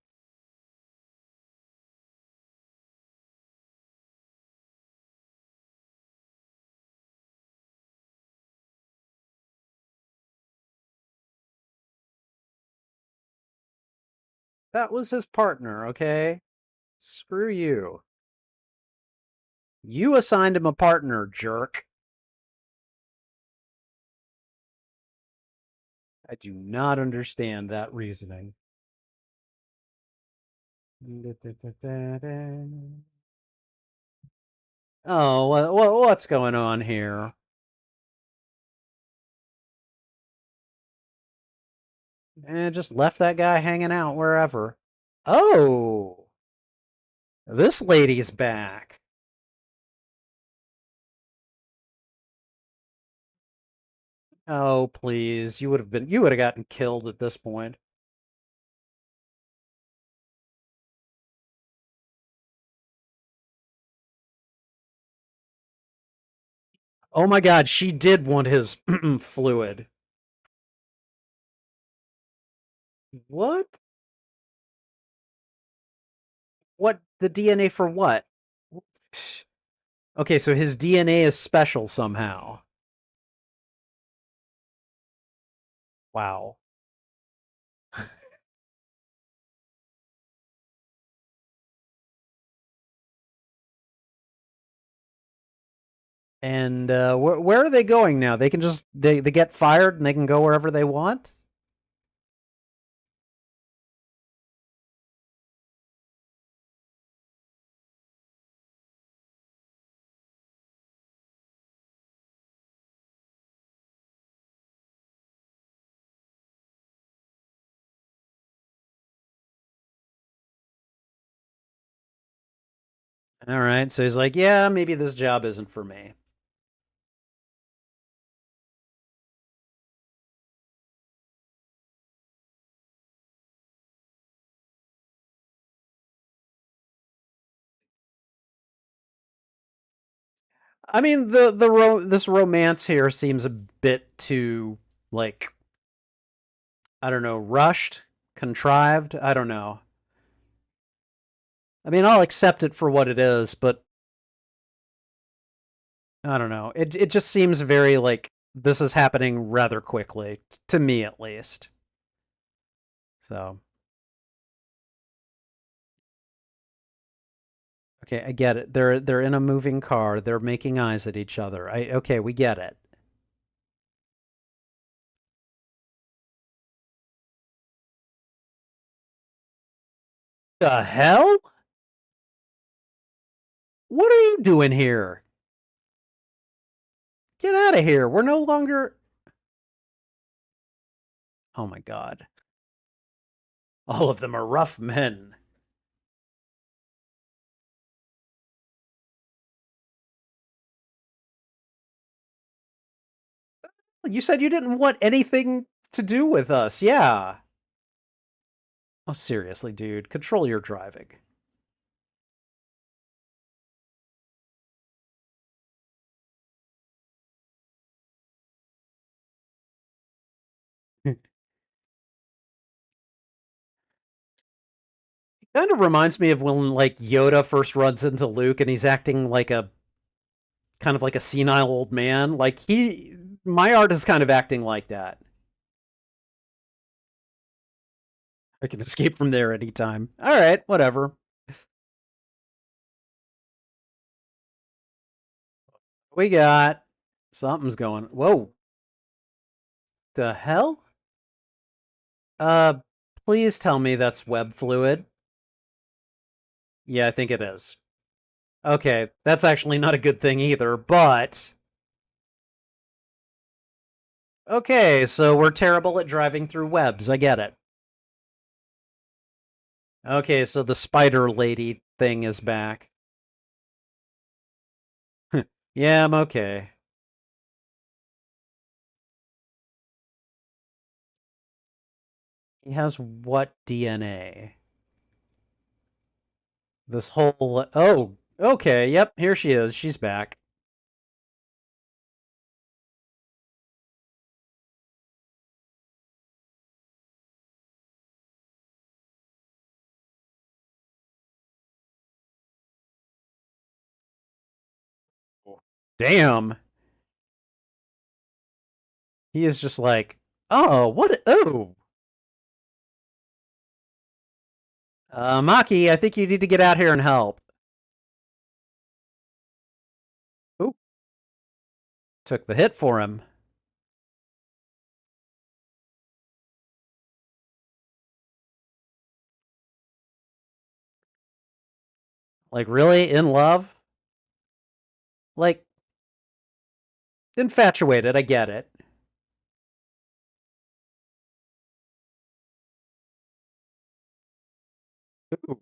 That was his partner, okay? Screw you. You assigned him a partner, jerk. I do not understand that reasoning. Oh, what's going on here? And just left that guy hanging out wherever. Oh, this lady's back. Oh, please. You would have gotten killed at this point. Oh my God, she did want his fluid. What? What? The DNA for what? Okay, so his DNA is special somehow. Wow. And where are they going now? They can just they get fired and they can go wherever they want. All right, so he's like, yeah, maybe this job isn't for me. I mean, this romance here seems a bit too like I don't know, rushed, contrived. I don't know. I mean, I'll accept it for what it is, but I don't know. It just seems very like this is happening rather quickly to me at least. So, okay, I get it. They're in a moving car. They're making eyes at each other. I okay, we get it. The hell? What are you doing here? Get out of here. We're no longer Oh my god. All of them are rough men. You said you didn't want anything to do with us. Yeah. Oh, seriously, dude. Control your driving. Kind of reminds me of when like Yoda first runs into Luke and he's acting like a kind of like a senile old man. Like my art is kind of acting like that. I can escape from there anytime. All right, whatever. We got something's going. Whoa, the hell? Uh, please tell me that's web fluid. Yeah, I think it is. Okay, that's actually not a good thing either, but okay, so we're terrible at driving through webs. I get it. Okay, so the spider lady thing is back. Yeah, I'm okay. He has what DNA? This whole. Oh, okay, yep, here she is. She's back. Damn. He is just like, oh, what? Oh. Maki, I think you need to get out here and help. Oop, took the hit for him. Like, really? In love? Like, infatuated, I get it. Ooh.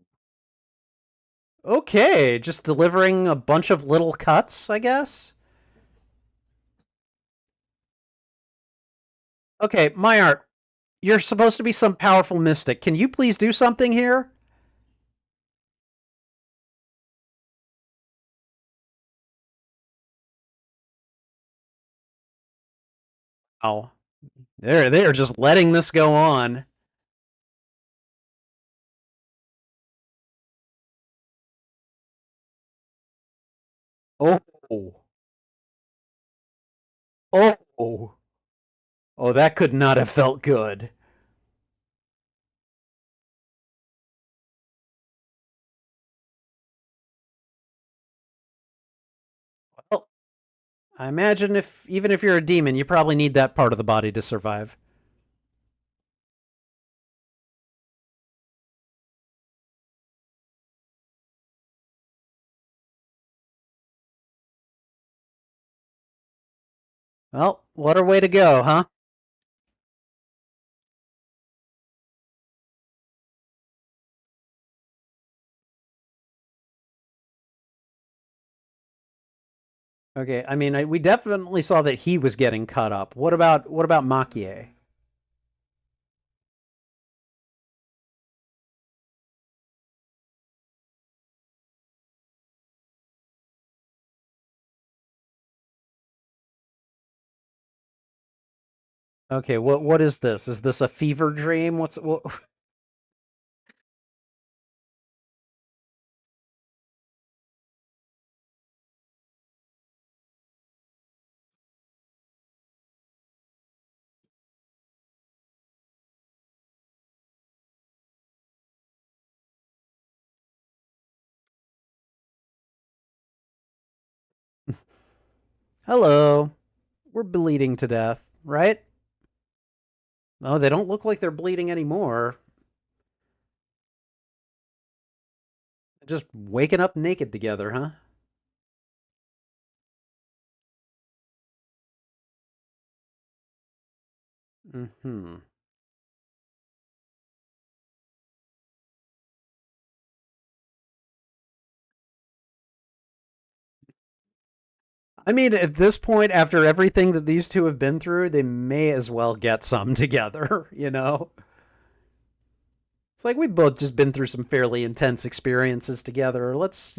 Okay, just delivering a bunch of little cuts, I guess. Okay, my art, you're supposed to be some powerful mystic. Can you please do something here? Oh, they're just letting this go on. Oh, oh, oh, that could not have felt good. Well, I imagine if even if you're a demon, you probably need that part of the body to survive. Well, what a way to go, huh? Okay, I mean, we definitely saw that he was getting cut up. What about Makie? Okay, what is this? Is this a fever dream? What's what? Hello, we're bleeding to death, right? Oh, they don't look like they're bleeding anymore. Just waking up naked together, huh? Hmm. I mean, at this point, after everything that these two have been through, they may as well get some together, you know? It's like we've both just been through some fairly intense experiences together. Let's.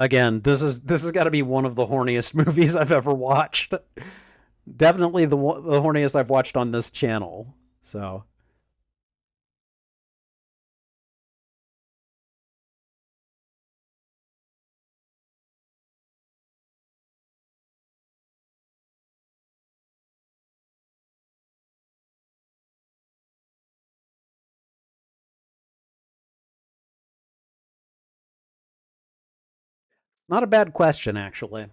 Again, this has got to be one of the horniest movies I've ever watched. Definitely the horniest I've watched on this channel. So, not a bad question, actually.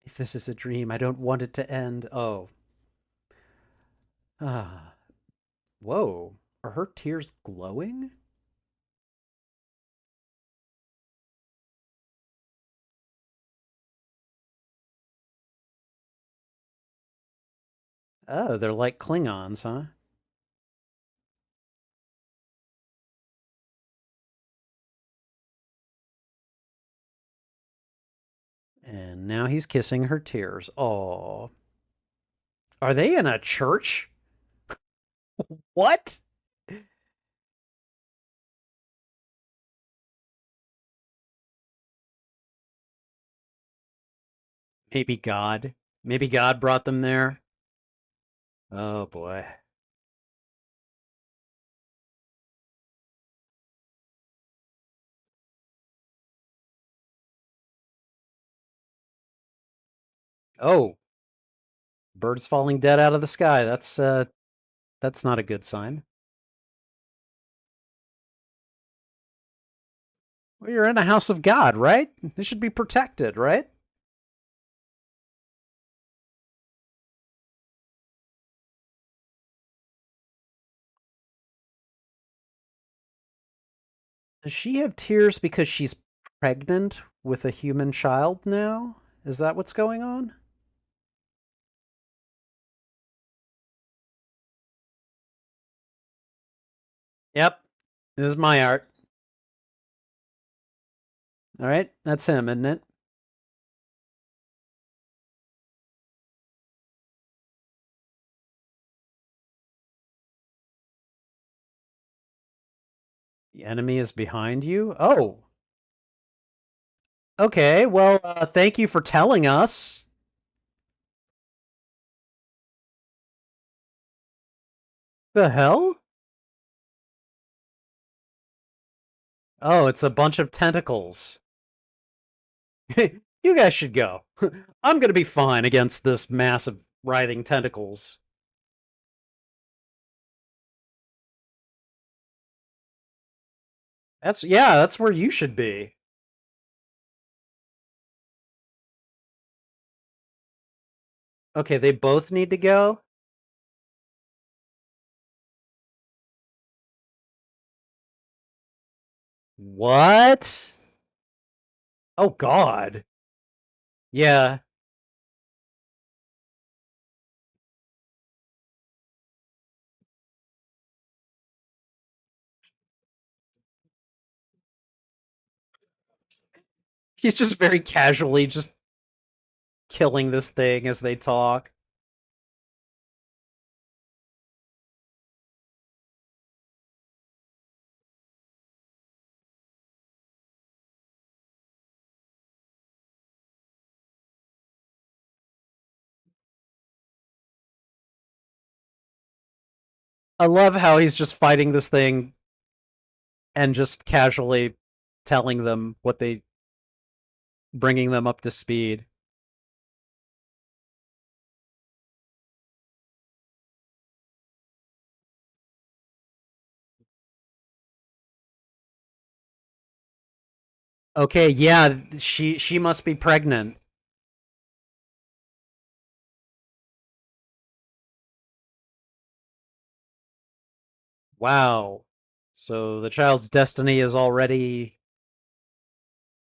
If this is a dream, I don't want it to end. Oh, ah, whoa. Are her tears glowing? Oh, they're like Klingons, huh? And now he's kissing her tears. Oh, are they in a church? What? Maybe God. Maybe God brought them there. Oh boy. Oh, Birds falling dead out of the sky. That's not a good sign. Well, you're in a house of God, right? They should be protected, right? Does she have tears because she's pregnant with a human child now? Is that what's going on? Yep. This is my art. All right. That's him, isn't it? The enemy is behind you? Oh. Okay. Well, thank you for telling us. The hell? Oh, it's a bunch of tentacles. You guys should go. I'm going to be fine against this mass of writhing tentacles. That's where you should be. Okay, they both need to go. What? Oh God. Yeah. He's just very casually just killing this thing as they talk. I love how he's just fighting this thing and just casually telling them what they bringing them up to speed. Okay, yeah, she must be pregnant. Wow. So the child's destiny is already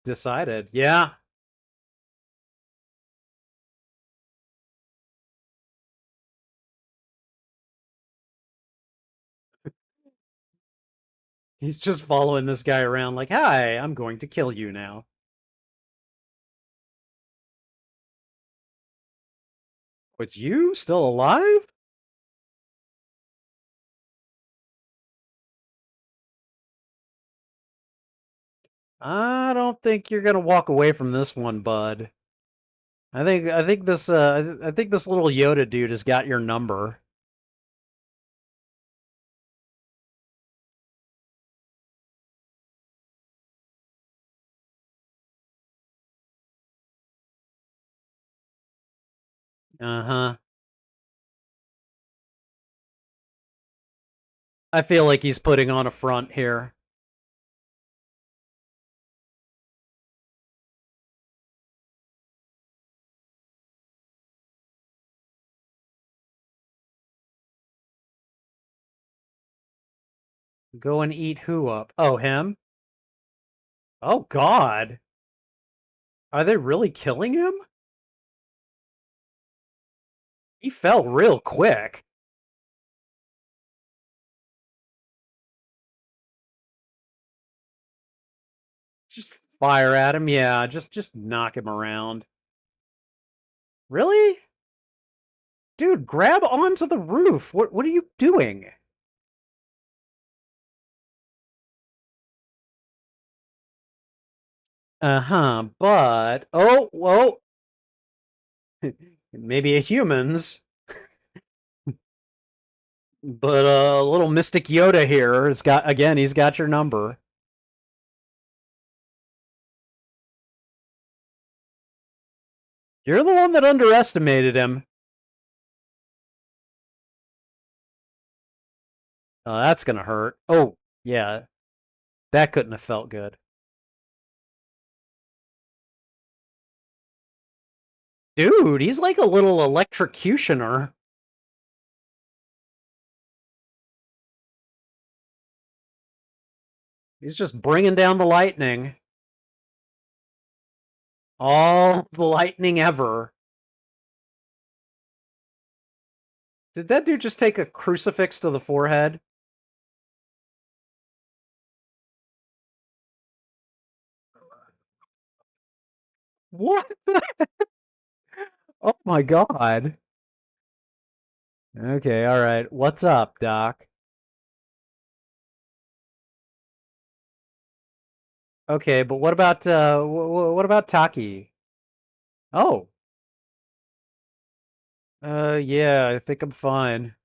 decided. Yeah. He's just following this guy around like, "Hi, I'm going to kill you now." It's you still alive? I don't think you're going to walk away from this one, bud. I think this little Yoda dude has got your number. Uh-huh. I feel like he's putting on a front here. Go and eat who up? Oh, him? Oh God. Are they really killing him? He fell real quick. Just fire at him. Yeah, just knock him around. Really? Dude, grab onto the roof. What are you doing? Uh-huh, but oh, whoa. Maybe a humans, but little Mystic Yoda here has got again, he's got your number. You're the one that underestimated him. Oh, that's gonna hurt. Oh, yeah, that couldn't have felt good. Dude, he's like a little electrocutioner. He's just bringing down the lightning. All the lightning ever. Did that dude just take a crucifix to the forehead? What? Oh my god. Okay, all right. What's up, Doc? Okay, but what about what about Taki? Oh, yeah, I think I'm fine.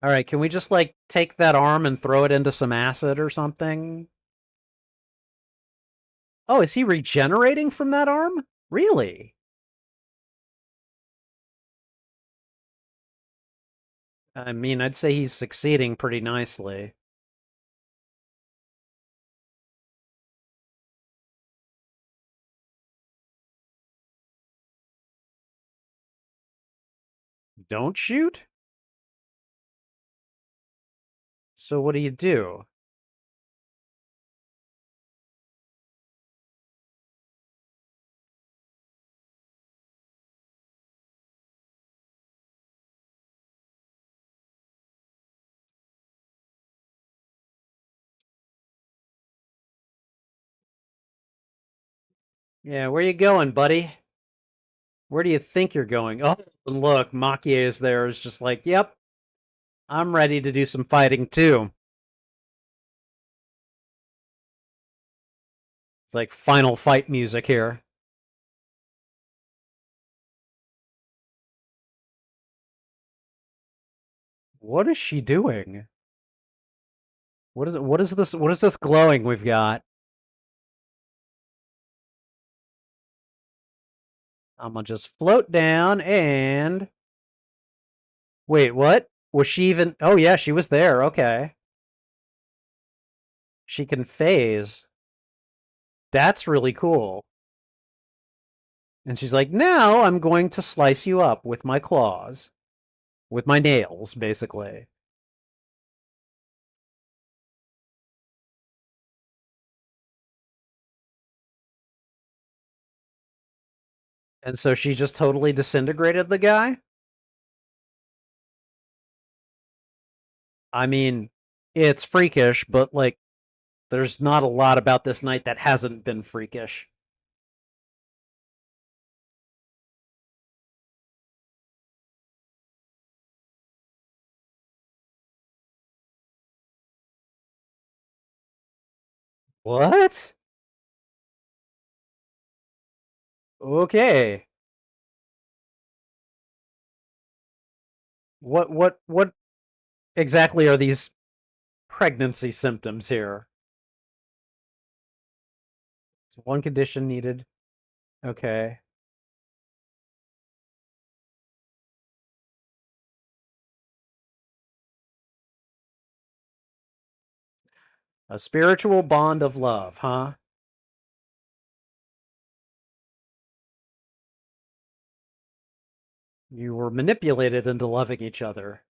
All right, can we just like take that arm and throw it into some acid or something? Oh, is he regenerating from that arm? Really? I mean, I'd say he's succeeding pretty nicely. Don't shoot? So what do you do? Yeah, where you going, buddy? Where do you think you're going? Oh, and look, Makie is there. Is just like, yep, I'm ready to do some fighting too. It's like final fight music here. What is she doing? What is it? What is this? What is this glowing we've got? I'm gonna just float down and wait. What was she even? Oh yeah, she was there. Okay, she can phase. That's really cool. And she's like, now I'm going to slice you up with my claws, with my nails, basically. And so she just totally disintegrated the guy. I mean, it's freakish, but like, there's not a lot about this night that hasn't been freakish. What? Okay. What exactly are these pregnancy symptoms here? So one condition needed. Okay. A spiritual bond of love, huh? You were manipulated into loving each other.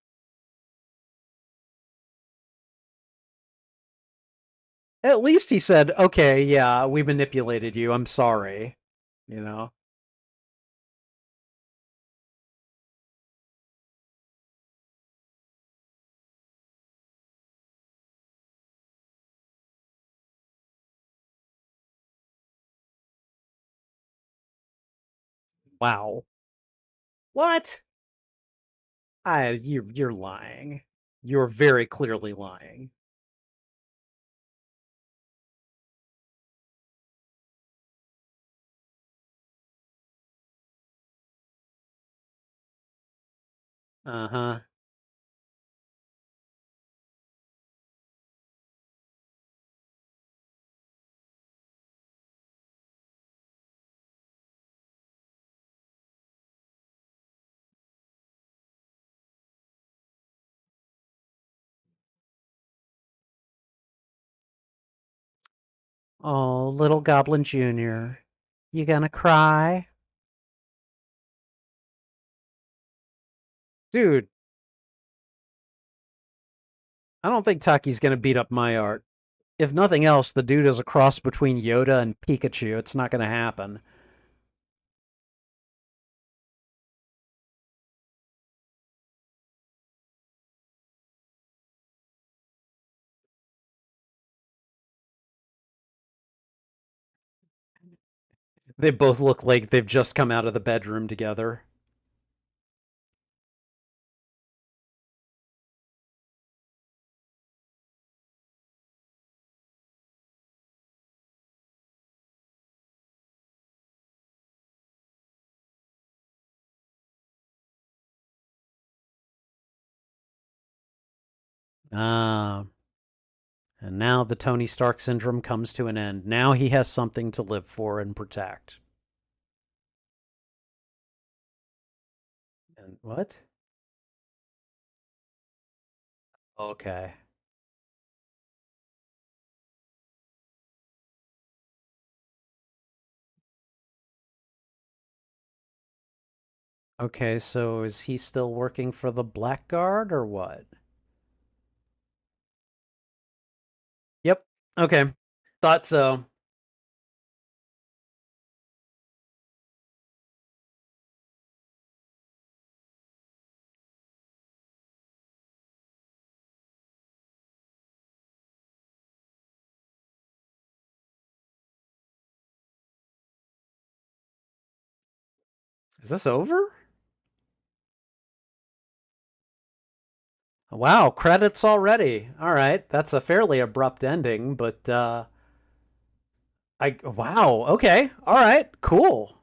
At least he said, okay, yeah, we manipulated you. I'm sorry. You know? Wow. What? You're lying. You're very clearly lying. Uh-huh. Oh, little Goblin Jr. You gonna cry? Dude, I don't think Taki's gonna beat up my art. If nothing else, the dude is a cross between Yoda and Pikachu. It's not gonna happen. They both look like they've just come out of the bedroom together. Ah, and now the Tony Stark syndrome comes to an end. Now he has something to live for and protect. And what? Okay. Okay, so is he still working for the Blackguard or what? Yep. Okay. Thought so. Is this over? Wow, credits already. All right, that's a fairly abrupt ending, but I wow. Okay. All right. Cool.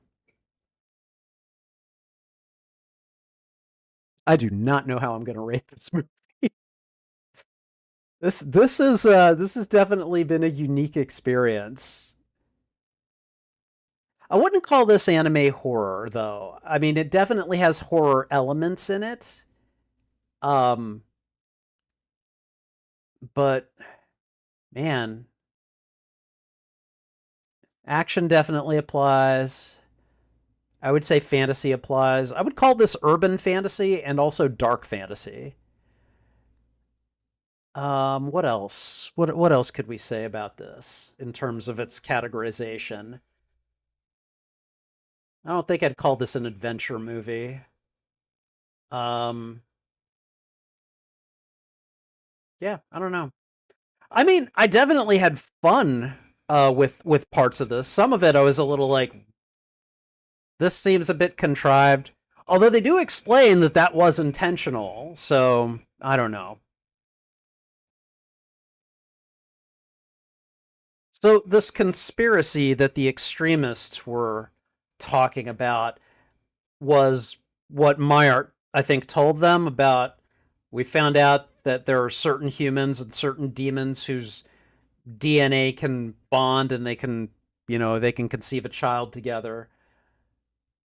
I do not know how I'm going to rate this movie. This has definitely been a unique experience. I wouldn't call this anime horror though. I mean, it definitely has horror elements in it. Um, but man, action definitely applies. I would say fantasy applies. I would call this urban fantasy and also dark fantasy. What else? What else could we say about this in terms of its categorization? I don't think I'd call this an adventure movie. Um, yeah, I don't know. I mean, I definitely had fun with parts of this. Some of it I was a little like, this seems a bit contrived. Although they do explain that that was intentional, so I don't know. So this conspiracy that the extremists were talking about was what Myart, I think, told them about. We found out that there are certain humans and certain demons whose DNA can bond and they can, they can conceive a child together.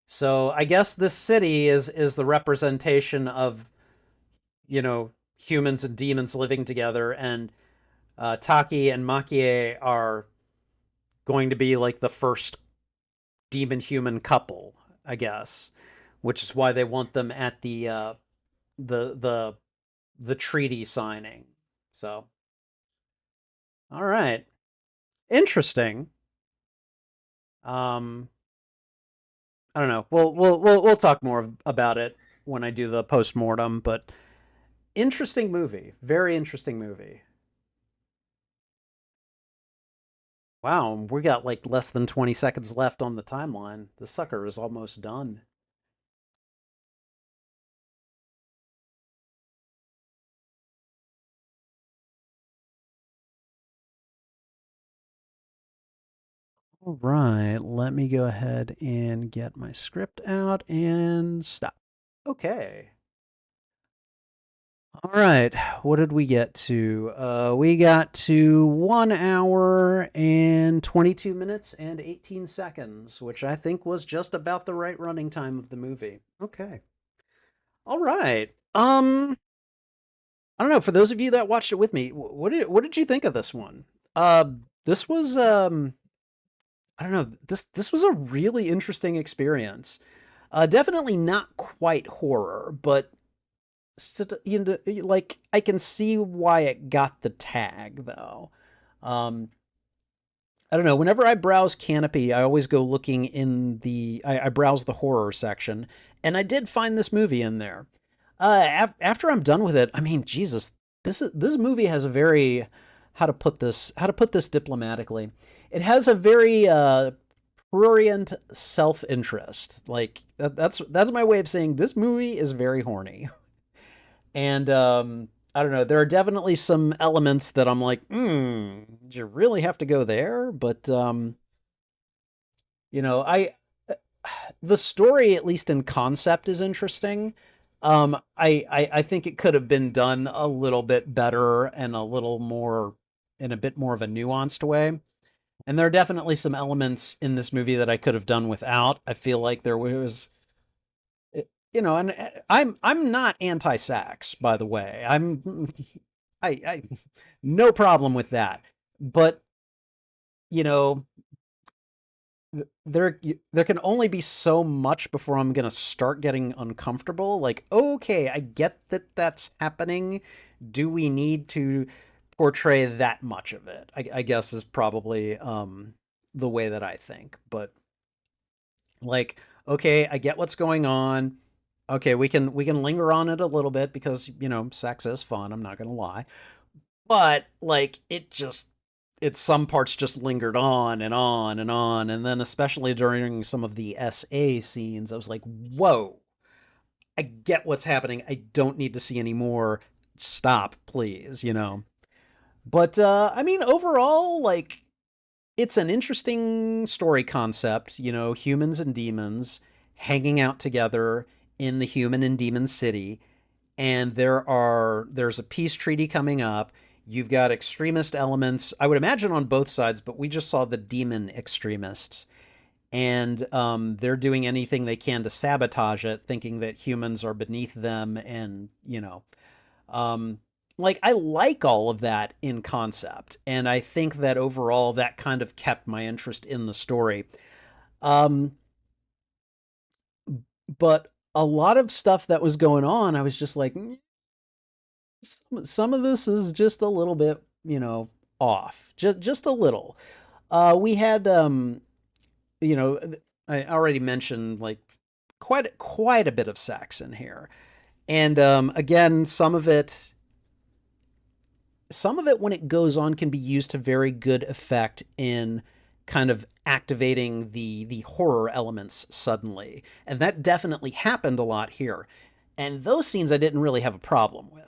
So I guess this city is the representation of, humans and demons living together, and Taki and Makie are going to be like the first demon human couple, I guess, which is why they want them at the the the treaty signing. So, all right, interesting. Um, I don't know. We'll talk more about it when I do the post mortem. But interesting movie, very interesting movie. Wow, we got like less than 20 seconds left on the timeline. The sucker is almost done. All right, let me go ahead and get my script out and stop. Okay. All right, what did we get to? We got to 1 hour and 22 minutes and 18 seconds, which I think was just about the right running time of the movie. Okay. All right. I don't know. For those of you that watched it with me, what did you think of this one? This was I don't know, this was a really interesting experience. Definitely not quite horror, but you know, like I can see why it got the tag though. Um, I don't know. Whenever I browse Canopy, I always go looking in I browse the horror section, and I did find this movie in there. After I'm done with it, I mean, Jesus, this movie has a very how to put this diplomatically. It has a very prurient self-interest. Like that's my way of saying this movie is very horny. And I don't know. There are definitely some elements that I'm like, did you really have to go there? But you know, the story, at least in concept, is interesting. I think it could have been done a little bit better and a little more in a bit more of a nuanced way. And there are definitely some elements in this movie that I could have done without. I feel like there was you know, and I'm not anti-sax, by the way. I no problem with that. But you know, there can only be so much before I'm gonna start getting uncomfortable. Like, okay, I get that that's happening. Do we need to portray that much of it? I guess is probably the way that I think. But like, okay, I get what's going on. Okay, we can linger on it a little bit because, you know, sex is fun, I'm not gonna lie. But like it some parts just lingered on and on and on, and then especially during some of the SA scenes, I was like, whoa, I get what's happening. I don't need to see any more. Stop, please, you know. But I mean, overall, like it's an interesting story concept, you know, humans and demons hanging out together in the human and demon city. And there's a peace treaty coming up. You've got extremist elements, I would imagine on both sides, but we just saw the demon extremists. And they're doing anything they can to sabotage it, thinking that humans are beneath them. And, you know, um, like I like all of that in concept, and I think that overall that kind of kept my interest in the story. Um, but a lot of stuff that was going on, I was just like, some of this is just a little bit, you know, off, just a little. We had, you know, I already mentioned like quite a bit of sex in here, and again, some of it when it goes on can be used to very good effect in kind of activating the horror elements suddenly, and that definitely happened a lot here. And those scenes I didn't really have a problem with.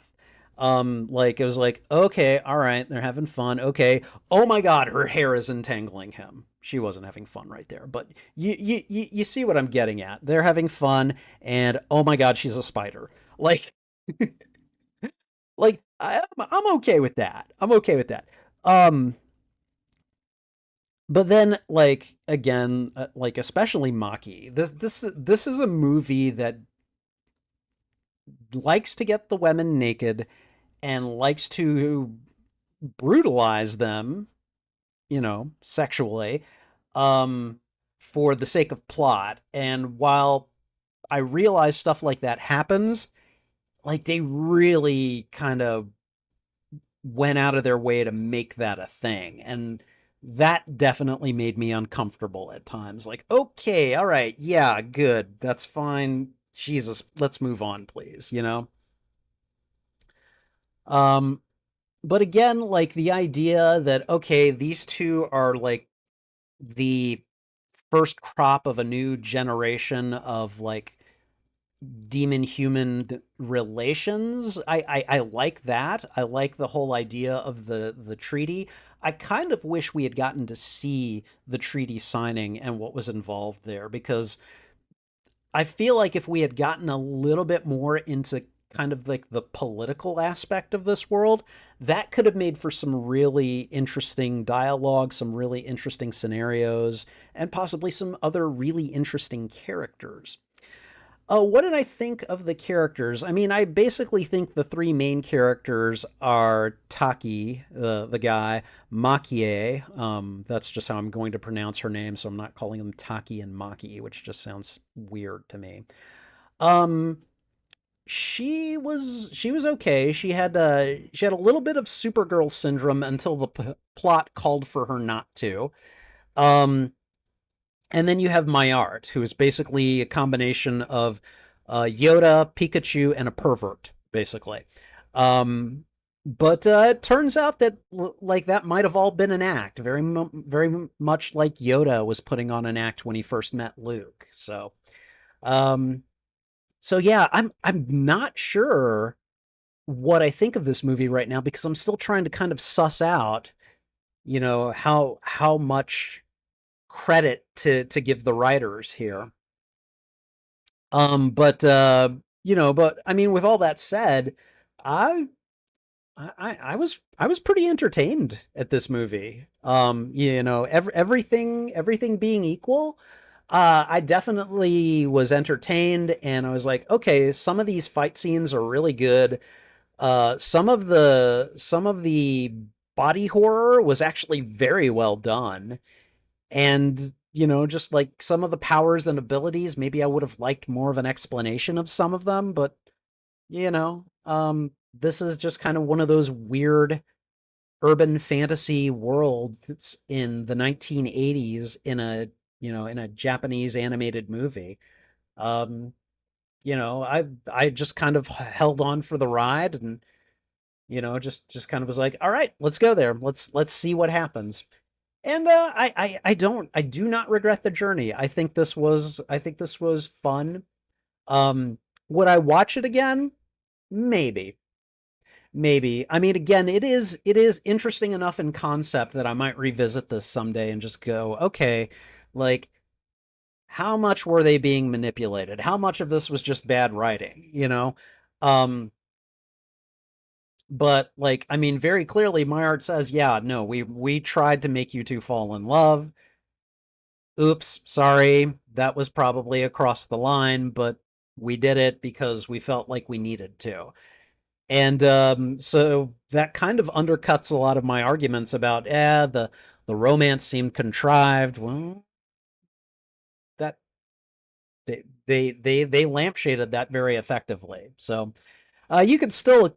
Like it was like, okay, all right, they're having fun. Okay, oh my God, her hair is entangling him. She wasn't having fun right there, but you see what I'm getting at. They're having fun, and oh my God, she's a spider. Like I'm okay with that. I'm okay with that. Um, but then like again, like especially Maki. This is a movie that likes to get the women naked and likes to brutalize them, you know, sexually, um, for the sake of plot. And while I realize stuff like that happens, like they really kind of went out of their way to make that a thing. And that definitely made me uncomfortable at times. Like, okay, all right, yeah, good, that's fine. Jesus, let's move on, please, you know? Um, but again, like the idea that, okay, these two are like the first crop of a new generation of like demon human relations. I like that. I like the whole idea of the treaty. I kind of wish we had gotten to see the treaty signing and what was involved there, because I feel like if we had gotten a little bit more into kind of like the political aspect of this world, that could have made for some really interesting dialogue, some really interesting scenarios, and possibly some other really interesting characters. What did I think of the characters? I mean, I basically think the three main characters are Taki, the guy, Makie. That's just how I'm going to pronounce her name, so I'm not calling them Taki and Maki, which just sounds weird to me. Um, she was okay. She had a little bit of Supergirl syndrome until the plot called for her not to. Um, and then you have Mayart, who is basically a combination of Yoda, Pikachu, and a pervert, basically. Um, but it turns out that like that might have all been an act, very much like Yoda was putting on an act when he first met Luke. Um, so yeah, I'm not sure what I think of this movie right now because I'm still trying to kind of suss out, how much credit to give the writers here. But I mean, with all that said, I I was pretty entertained at this movie. Everything being equal, I definitely was entertained, and I was like, okay, some of these fight scenes are really good. Some of the body horror was actually very well done. And, just like some of the powers and abilities, maybe I would have liked more of an explanation of some of them, but this is just kind of one of those weird urban fantasy worlds in the 1980s in a Japanese animated movie. Um, I just kind of held on for the ride and just kind of was like, all right, let's go there. Let's see what happens. And I do not regret the journey. I think this was fun. Would I watch it again? Maybe. Maybe. I mean, again, it is interesting enough in concept that I might revisit this someday and just go, okay, like how much were they being manipulated? How much of this was just bad writing? Um, but like, I mean, very clearly, my art says, yeah, no, we tried to make you two fall in love. Oops, sorry, that was probably across the line, but we did it because we felt like we needed to. And so that kind of undercuts a lot of my arguments about, the romance seemed contrived. Well, that they lampshaded that very effectively. So you could still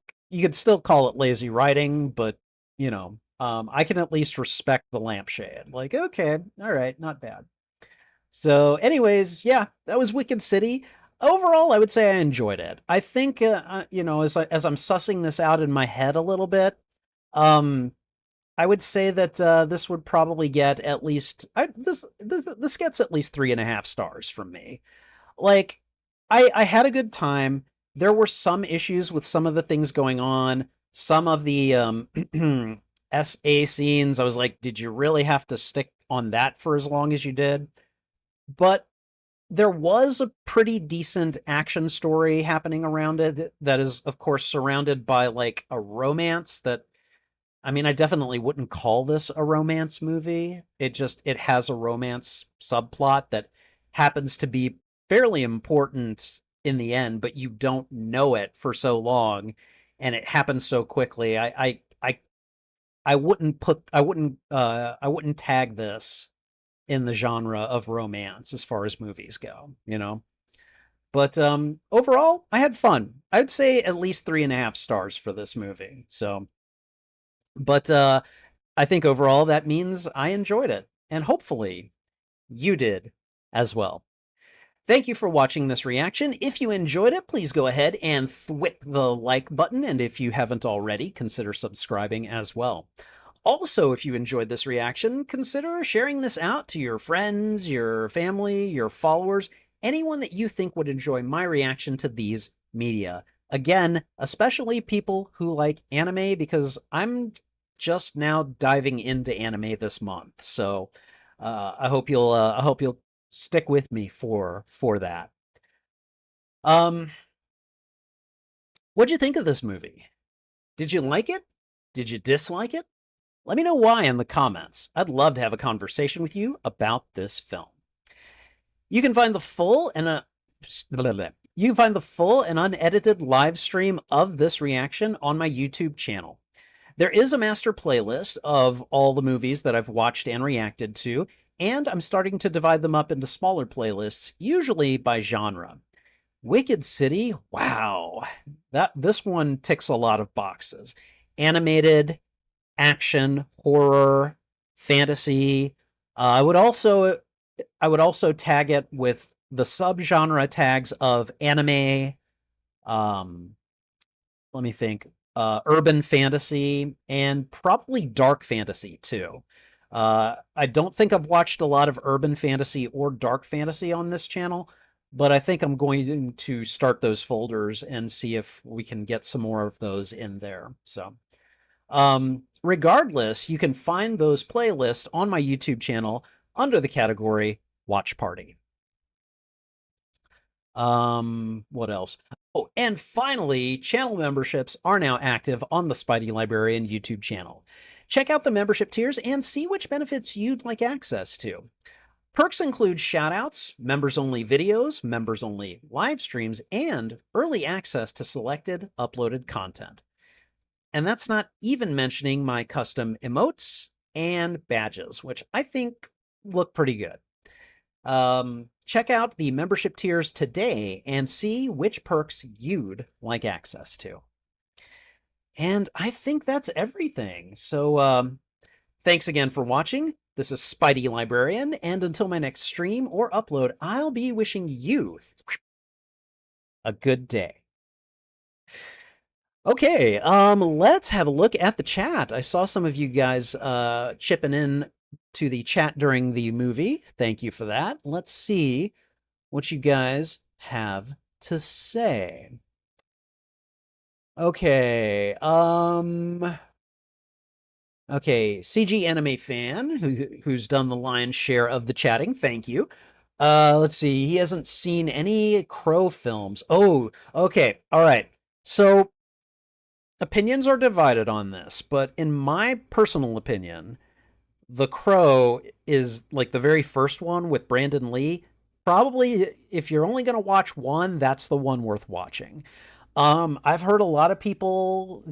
call it lazy writing, but I can at least respect the lampshade. Like, okay, all right, not bad. So, anyways, yeah, that was Wicked City. Overall, I would say I enjoyed it. I think, as I'm sussing this out in my head a little bit, um, I would say that this would probably get at least this gets at least 3.5 stars from me. Like, I had a good time. There were some issues with some of the things going on. Some of the SA scenes, I was like, did you really have to stick on that for as long as you did? But there was a pretty decent action story happening around it that is, of course, surrounded by like a romance that, I mean, I definitely wouldn't call this a romance movie. It has a romance subplot that happens to be fairly important in the end, but you don't know it for so long and it happens so quickly. I wouldn't tag this in the genre of romance as far as movies go. But overall, I had fun. I'd say at least 3.5 stars for this movie. So, but I think overall that means I enjoyed it, and hopefully you did as well. Thank you for watching this reaction. If you enjoyed it, please go ahead and thwip the like button, and if you haven't already, consider subscribing as well. Also, if you enjoyed this reaction, consider sharing this out to your friends, your family, your followers, anyone that you think would enjoy my reaction to these media. Again, especially people who like anime, because I'm just now diving into anime this month. So I hope you'll stick with me for that. Um, what'd you think of this movie? Did you like it? Did you dislike it? Let me know why in the comments. I'd love to have a conversation with you about this film. You can find the full and You can find the full and unedited live stream of this reaction on my YouTube channel. There is a master playlist of all the movies that I've watched and reacted to, and I'm starting to divide them up into smaller playlists, usually by genre. Wicked City, wow, this one ticks a lot of boxes. Animated, action, horror, fantasy. I would also tag it with the subgenre tags of anime, let me think, urban fantasy, and probably dark fantasy too. I don't think I've watched a lot of urban fantasy or dark fantasy on this channel, but I think I'm going to start those folders and see if we can get some more of those in there. So, regardless, you can find those playlists on my YouTube channel under the category Watch Party. What else? Oh, and finally, channel memberships are now active on the Spidey Librarian YouTube channel. Check out the membership tiers and see which benefits you'd like access to. Perks include shoutouts, members-only videos, members-only live streams, and early access to selected uploaded content. And that's not even mentioning my custom emotes and badges, which I think look pretty good. Check out the membership tiers today and see which perks you'd like access to. And I think that's everything. So thanks again for watching. This is Spidey Librarian, and until my next stream or upload, I'll be wishing you a good day. Okay, let's have a look at the chat. I saw some of you guys chipping in to the chat during the movie. Thank you for that. Let's see what you guys have to say. Okay, okay, CG Anime Fan, who's done the lion's share of the chatting, thank you. Let's see, he hasn't seen any Crow films. Oh, okay, all right. So, opinions are divided on this, but in my personal opinion, The Crow is like the very first one with Brandon Lee. Probably, if you're only going to watch one, that's the one worth watching. I've heard a lot of people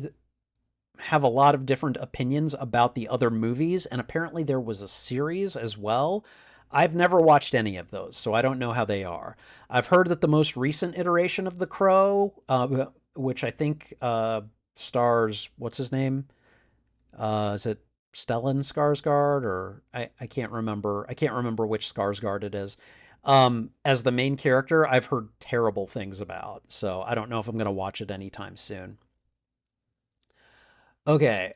have a lot of different opinions about the other movies, and apparently there was a series as well. I've never watched any of those, so I don't know how they are. I've heard that the most recent iteration of The Crow, which I think stars, what's his name? Is it Stellan Skarsgård, or I can't remember. I can't remember which Skarsgård it is. As the main character, I've heard terrible things about, so I don't know if I'm going to watch it anytime soon. Okay,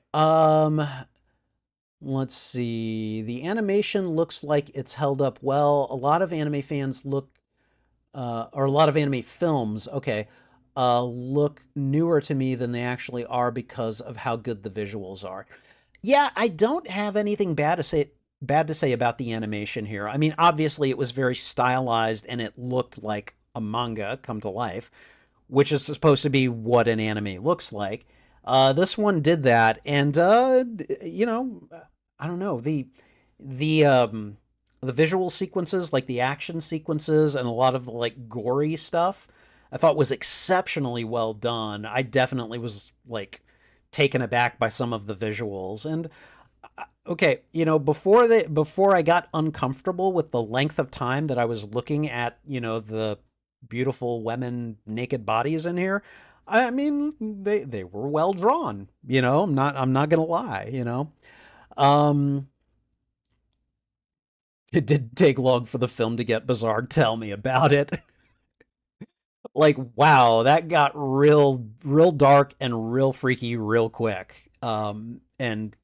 let's see. The animation looks like it's held up well. A lot of anime fans look, or a lot of anime films, okay, look newer to me than they actually are because of how good the visuals are. Yeah, I don't have anything bad to say about the animation here. I mean, obviously it was very stylized and it looked like a manga come to life, which is supposed to be what an anime looks like. This one did that, and you know, I don't know, the visual sequences, like the action sequences and a lot of the like gory stuff, I thought was exceptionally well done. I definitely was like taken aback by some of the visuals. And okay, you know, before I got uncomfortable with the length of time that I was looking at, you know, the beautiful women naked bodies in here, I mean, they were well drawn, you know. I'm not gonna lie, you know. It didn't take long for the film to get bizarre. Tell me about it. Like, wow, that got real dark and real freaky real quick. And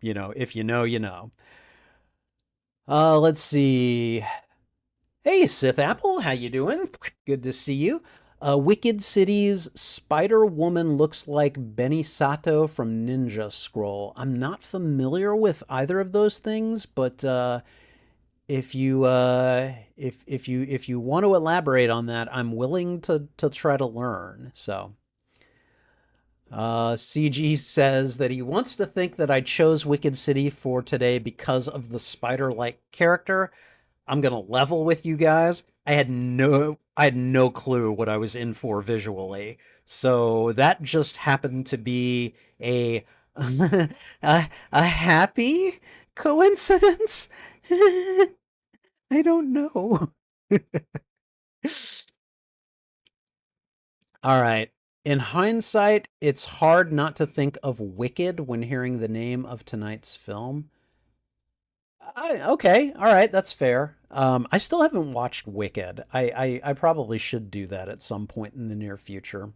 you know, if you know, you know. Let's see. Hey, Sith Apple, how you doing? Good to see you. Wicked City's Spider Woman looks like Benny Sato from Ninja Scroll. I'm not familiar with either of those things, but if you if you want to elaborate on that, I'm willing to try to learn. So, CG says that he wants to think that I chose Wicked City for today because of the spider-like character. I'm gonna level with you guys. I I had no clue what I was in for visually. So that just happened to be a a happy coincidence. I don't know. All right. In hindsight, it's hard not to think of Wicked when hearing the name of tonight's film. Okay, all right, that's fair. I still haven't watched Wicked. I probably should do that at some point in the near future.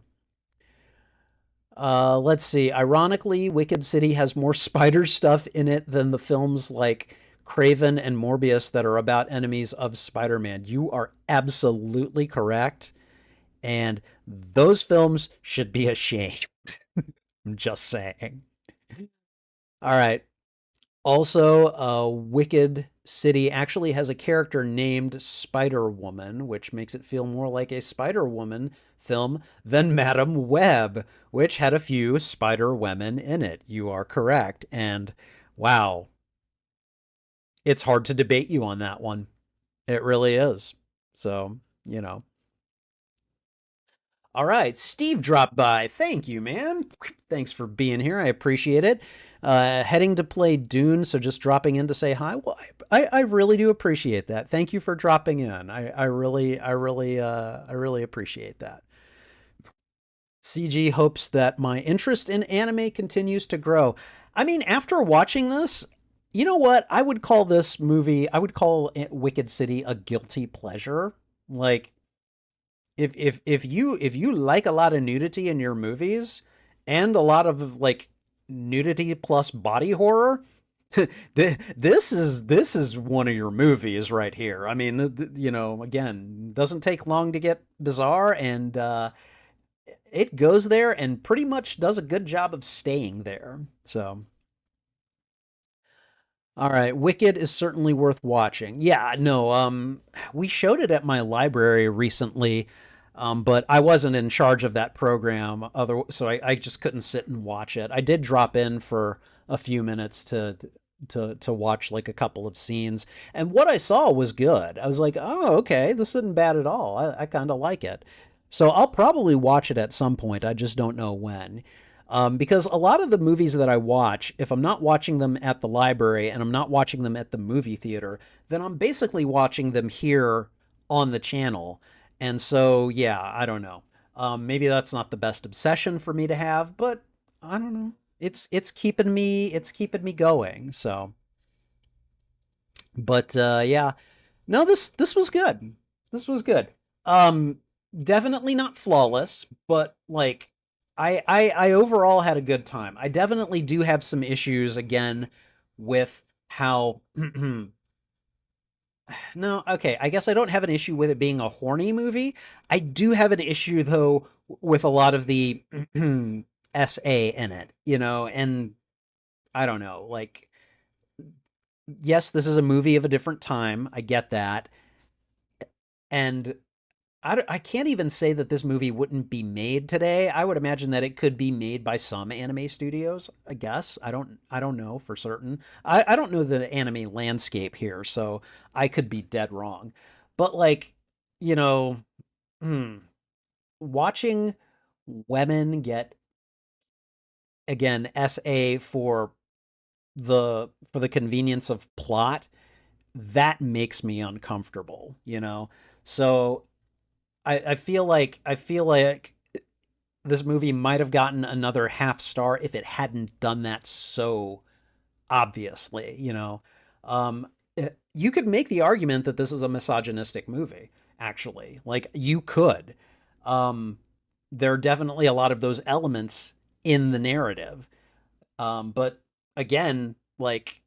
Let's see. Ironically, Wicked City has more spider stuff in it than the films like Craven and Morbius that are about enemies of Spider-Man. You are absolutely correct. And those films should be ashamed. I'm just saying. All right. Also, Wicked City actually has a character named Spider Woman, which makes it feel more like a Spider Woman film than Madam Web, which had a few Spider Women in it. You are correct. And wow, it's hard to debate you on that one. It really is. So, you know. All right, Steve dropped by. Thank you, man. Thanks for being here. I appreciate it. Heading to play Dune, so just dropping in to say hi. Well, I really do appreciate that. Thank you for dropping in. I really appreciate that. CG hopes that my interest in anime continues to grow. I mean, after watching this, you know what? I would call this movie, I would call Wicked City a guilty pleasure. Like, if you like a lot of nudity in your movies and a lot of like nudity plus body horror, this is one of your movies right here. I mean, you know, again, doesn't take long to get bizarre, and it goes there and pretty much does a good job of staying there. So all right, Wicked is certainly worth watching. Yeah, no, we showed it at my library recently, but I wasn't in charge of that program, so I just couldn't sit and watch it. I did drop in for a few minutes to watch like a couple of scenes, and what I saw was good. I was like, oh, okay, this isn't bad at all. I kind of like it. So I'll probably watch it at some point. I just don't know when. Because a lot of the movies that I watch, if I'm not watching them at the library and I'm not watching them at the movie theater, then I'm basically watching them here on the channel. And so, yeah, I don't know. Maybe that's not the best obsession for me to have, but I don't know. It's keeping me going. So, but yeah, no, this was good. This was good. Um, Definitely not flawless, but like I overall had a good time. I definitely do have some issues again with how no, okay, I guess I don't have an issue with it being a horny movie. I do have an issue though with a lot of the SA in it, you know, and I don't know, like yes, this is a movie of a different time. I get that. And I can't even say that this movie wouldn't be made today. I would imagine that it could be made by some anime studios, I guess. I don't know for certain. I don't know the anime landscape here, so I could be dead wrong. But like, you know, hmm, watching women get again SA for the convenience of plot, that makes me uncomfortable, you know? So I feel like this movie might have gotten another half star if it hadn't done that so obviously, you know. You could make the argument that this is a misogynistic movie, actually. Like you could. Um, there are definitely a lot of those elements in the narrative. But again, like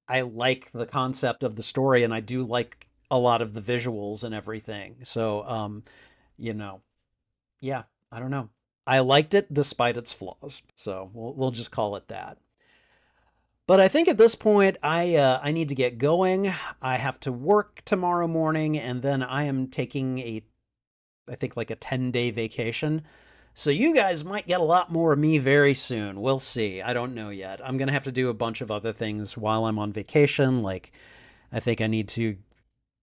I like the concept of the story and I do like a lot of the visuals and everything. So, you know, yeah, I don't know. I liked it despite its flaws. So we'll just call it that. But I think at this point I need to get going. I have to work tomorrow morning, and then I am taking I think like a 10-day vacation. So you guys might get a lot more of me very soon. We'll see. I don't know yet. I'm gonna have to do a bunch of other things while I'm on vacation. Like I think I need to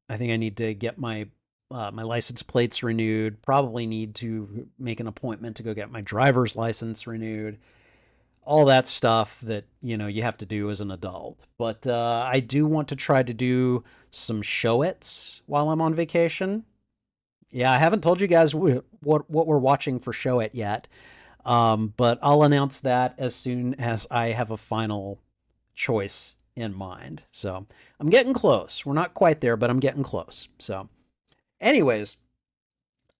I think I need to get my my license plates renewed. Probably need to make an appointment to go get my driver's license renewed. All that stuff that, you know, you have to do as an adult. But I do want to try to do some show-its while I'm on vacation. Yeah, I haven't told you guys what we're watching for show-it yet. But I'll announce that as soon as I have a final choice in mind. So I'm getting close. We're not quite there, but I'm getting close. So, anyways,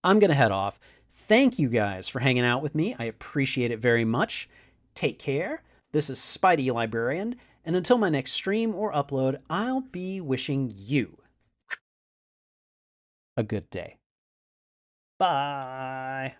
I'm going to head off. Thank you guys for hanging out with me. I appreciate it very much. Take care. This is Spidey Librarian, and until my next stream or upload, I'll be wishing you a good day. Bye.